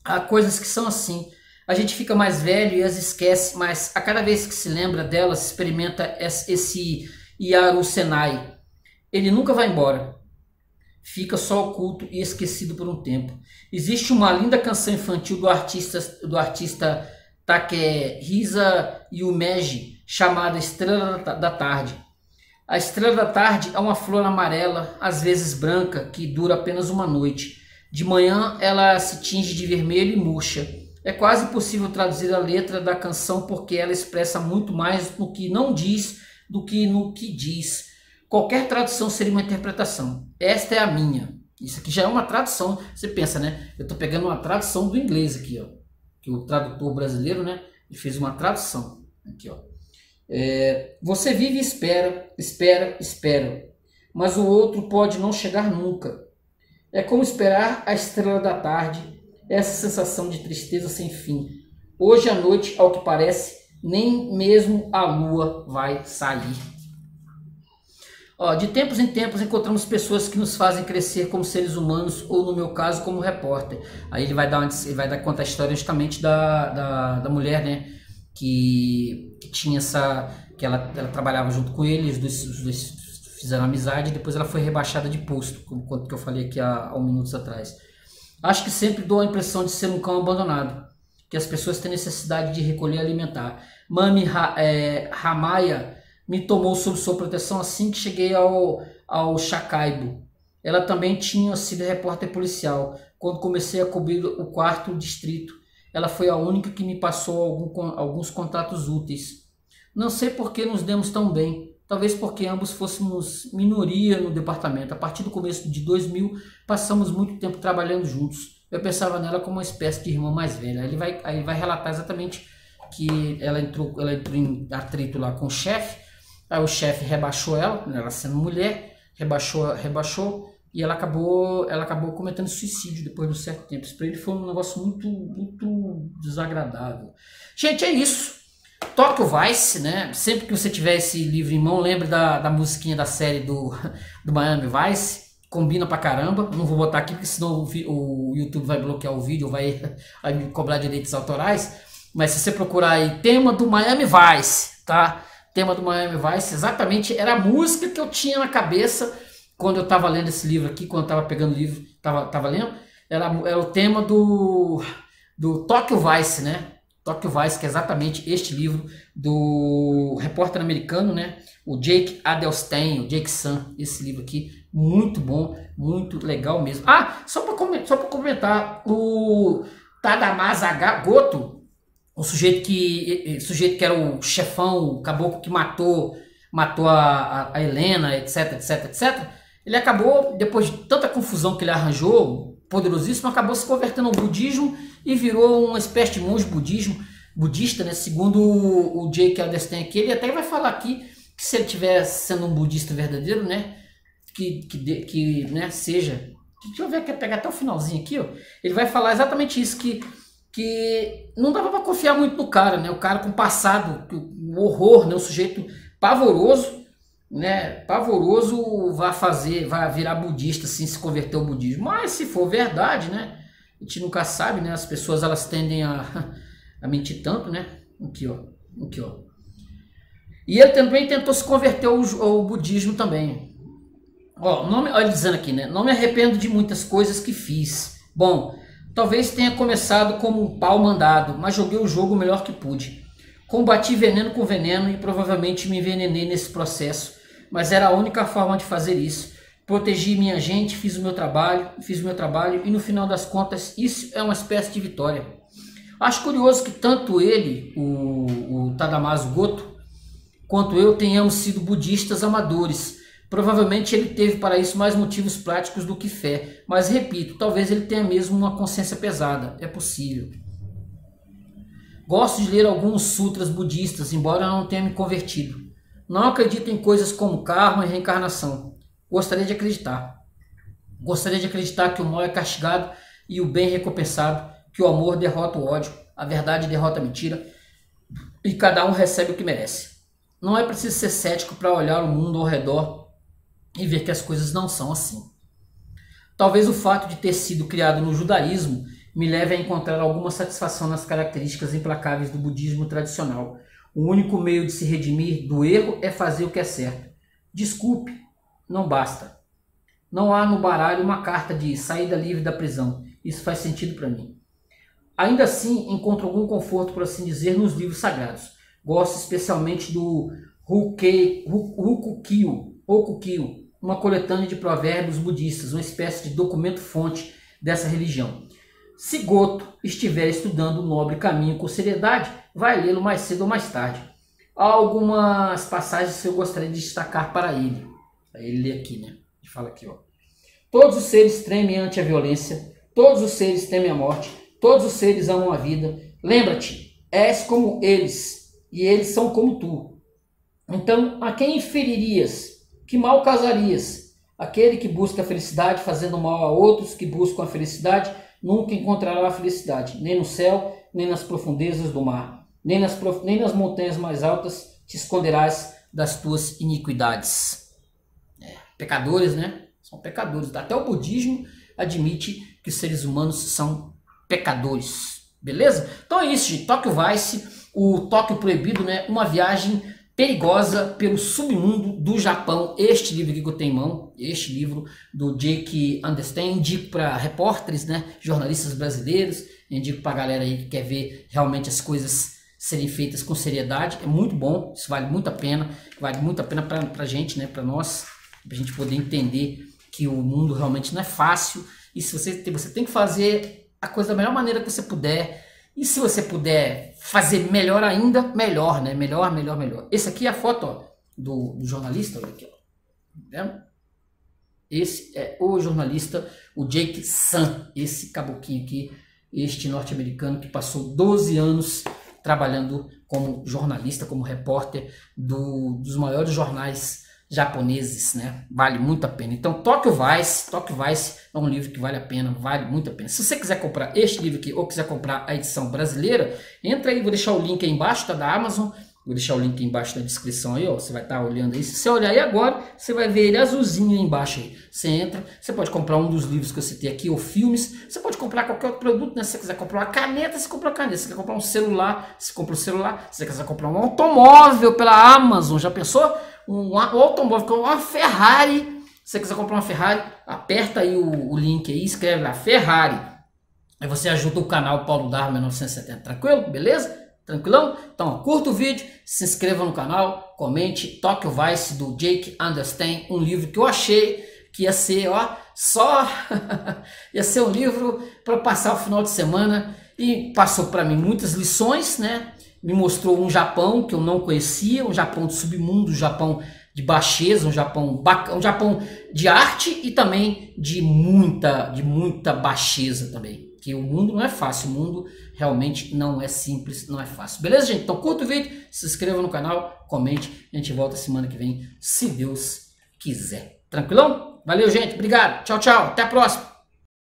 Há coisas que são assim. A gente fica mais velho e as esquece, mas a cada vez que se lembra delas, experimenta esse yarusenai. Ele nunca vai embora. Fica só oculto e esquecido por um tempo. Existe uma linda canção infantil do artista Takehisa Yumeji, chamada Estrela da Tarde. A estrela da tarde é uma flor amarela, às vezes branca, que dura apenas uma noite. De manhã ela se tinge de vermelho e murcha. É quase impossível traduzir a letra da canção porque ela expressa muito mais no que não diz do que no que diz. Qualquer tradução seria uma interpretação. Esta é a minha. Isso aqui já é uma tradução. Você pensa, né? Eu estou pegando uma tradução do inglês aqui, ó. Que o tradutor brasileiro, né? Ele fez uma tradução. Aqui, ó. Você vive e espera, espera, espera. Mas o outro pode não chegar nunca. É como esperar a estrela da tarde. Essa sensação de tristeza sem fim. Hoje à noite, ao que parece, nem mesmo a lua vai sair. De tempos em tempos encontramos pessoas que nos fazem crescer como seres humanos, ou no meu caso como repórter. Aí ele vai dar conta a história justamente da mulher, né, que tinha que ela trabalhava junto com ele, os dois fizeram amizade e depois ela foi rebaixada de posto, como que eu falei aqui há minutos atrás. Acho que sempre dou a impressão de ser um cão abandonado, que as pessoas têm necessidade de recolher e alimentar. Mami Hamaya me tomou sob sua proteção assim que cheguei ao Chacaibo. Ela também tinha sido repórter policial. Quando comecei a cobrir o quarto distrito, ela foi a única que me passou alguns contatos úteis. Não sei por que nos demos tão bem. Talvez porque ambos fôssemos minoria no departamento. A partir do começo de 2000, passamos muito tempo trabalhando juntos. Eu pensava nela como uma espécie de irmã mais velha. Ele vai relatar exatamente que ela entrou em atrito lá com o chefe. Aí o chefe rebaixou ela sendo mulher, rebaixou e ela acabou cometendo suicídio depois de um certo tempo. Isso para ele foi um negócio muito, muito desagradável. Gente, é isso. Tokyo Vice, né? Sempre que você tiver esse livro em mão, lembre da musiquinha da série do Miami Vice. Combina pra caramba. Não vou botar aqui porque senão o YouTube vai bloquear o vídeo, vai me cobrar direitos autorais. Mas se você procurar aí, tema do Miami Vice, tá? Tema do Miami Vice, exatamente, era a música que eu tinha na cabeça quando eu estava lendo esse livro aqui, quando eu estava pegando o livro, estava lendo, era o tema do Tokyo Vice, né? Tokyo Vice, que é exatamente este livro do repórter americano, né? O Jake Adelstein, o Jake Sun, esse livro aqui, muito bom, muito legal mesmo. Só para comentar, o Tadamasa Goto, o sujeito que era o chefão, o caboclo que matou a Helena, etc, etc, etc. Ele acabou, depois de tanta confusão que ele arranjou, poderosíssimo, acabou se convertendo ao budismo e virou uma espécie de monge budista, né? Segundo o Jake Adelstein aqui, ele até vai falar aqui que se ele estiver sendo um budista verdadeiro, né? Que né, seja... Deixa eu ver, quer pegar até o finalzinho aqui, ó. Ele vai falar exatamente isso, que não dava para confiar muito no cara, né? O cara com passado, o horror, né? O sujeito pavoroso, né? Pavoroso vai virar budista, assim, se converter ao budismo. Mas se for verdade, né? A gente nunca sabe, né? As pessoas elas tendem a mentir tanto, né? Aqui, ó. E ele também tentou se converter ao budismo também. Olha ele dizendo aqui, né? Não me arrependo de muitas coisas que fiz. Bom, Talvez tenha começado como um pau mandado, mas joguei o jogo o melhor que pude. Combati veneno com veneno e provavelmente me envenenei nesse processo, mas era a única forma de fazer isso. Protegi minha gente, fiz o meu trabalho e no final das contas isso é uma espécie de vitória. Acho curioso que tanto ele, o Tadamasu Goto, quanto eu tenhamos sido budistas amadores. Provavelmente ele teve para isso mais motivos práticos do que fé, mas repito, talvez ele tenha mesmo uma consciência pesada, é possível. Gosto de ler alguns sutras budistas, embora não tenha me convertido. Não acredito em coisas como karma e reencarnação. Gostaria de acreditar. Gostaria de acreditar que o mal é castigado e o bem recompensado, que o amor derrota o ódio, a verdade derrota a mentira e cada um recebe o que merece. Não é preciso ser cético para olhar o mundo ao redor e ver que as coisas não são assim. Talvez o fato de ter sido criado no judaísmo me leve a encontrar alguma satisfação nas características implacáveis do budismo tradicional. O único meio de se redimir do erro é fazer o que é certo. Desculpe, não basta. Não há no baralho uma carta de saída livre da prisão. Isso faz sentido para mim. Ainda assim, encontro algum conforto, por assim dizer, nos livros sagrados. Gosto especialmente do Rukukyu, uma coletânea de provérbios budistas, uma espécie de documento-fonte dessa religião. Se Goto estiver estudando o nobre caminho com seriedade, vai lê-lo mais cedo ou mais tarde. Há algumas passagens que eu gostaria de destacar para ele. Ele lê aqui, né? Ele fala aqui, ó. Todos os seres tremem ante a violência, todos os seres temem a morte, todos os seres amam a vida. Lembra-te, és como eles, e eles são como tu. Então, a quem inferirias? Que mal casarias? Aquele que busca a felicidade fazendo mal a outros que buscam a felicidade nunca encontrará a felicidade, nem no céu, nem nas profundezas do mar, nem nas montanhas mais altas te esconderás das tuas iniquidades. Pecadores, né? São pecadores. Até o budismo admite que os seres humanos são pecadores. Beleza? Então é isso, gente. Tóquio Vice, o Tóquio Proibido, né? Uma viagem perigosa pelo submundo do Japão. Este livro aqui que eu tenho em mão, este livro do Jake Anderstein, indico para repórteres, né, jornalistas brasileiros, indico para a galera aí que quer ver realmente as coisas serem feitas com seriedade. É muito bom, isso vale muito a pena para a gente, né, para nós, para a gente poder entender que o mundo realmente não é fácil e se você tem que fazer a coisa da melhor maneira que você puder. E se você puder fazer melhor ainda, melhor, né? Melhor. Esse aqui é a foto, ó, do jornalista, olha aqui, ó. Tá vendo? Esse é o jornalista, o Jake Sun, esse caboquinho aqui, este norte-americano que passou 12 anos trabalhando como jornalista, como repórter dos maiores jornais japoneses, né? Vale muito a pena. Então, Tóquio Vice é um livro que vale a pena, vale muito a pena. Se você quiser comprar este livro aqui ou quiser comprar a edição brasileira, entra aí, vou deixar o link aí embaixo, tá, da Amazon. Vou deixar o link aí embaixo na descrição aí, ó. Você vai estar olhando aí. Se você olhar aí agora, você vai ver ele azulzinho aí embaixo aí. Você entra, você pode comprar um dos livros que eu citei aqui, ou filmes. Você pode comprar qualquer outro produto, né? Se você quiser comprar uma caneta, você compra uma caneta. Se você quer comprar um celular, você compra um celular. Se você quiser comprar um automóvel pela Amazon, já pensou? Um automóvel com uma Ferrari. Se você quiser comprar uma Ferrari, aperta aí o link aí, escreve lá, Ferrari. Aí você ajuda o canal Paulo Dharma 1970. Tranquilo? Beleza? Tranquilão? Então, ó, curta o vídeo, se inscreva no canal, comente. Tóquio Vice do Jake Anderstein, um livro que eu achei que ia ser, ó, só ia ser um livro para passar o final de semana e passou para mim muitas lições, né? Me mostrou um Japão que eu não conhecia, um Japão de submundo, um Japão de baixeza, um Japão de arte e também de muita baixeza também. Que o mundo não é fácil, o mundo realmente não é simples, não é fácil. Beleza, gente? Então curta o vídeo, se inscreva no canal, comente. A gente volta semana que vem, se Deus quiser. Tranquilão? Valeu, gente. Obrigado. Tchau, tchau. Até a próxima.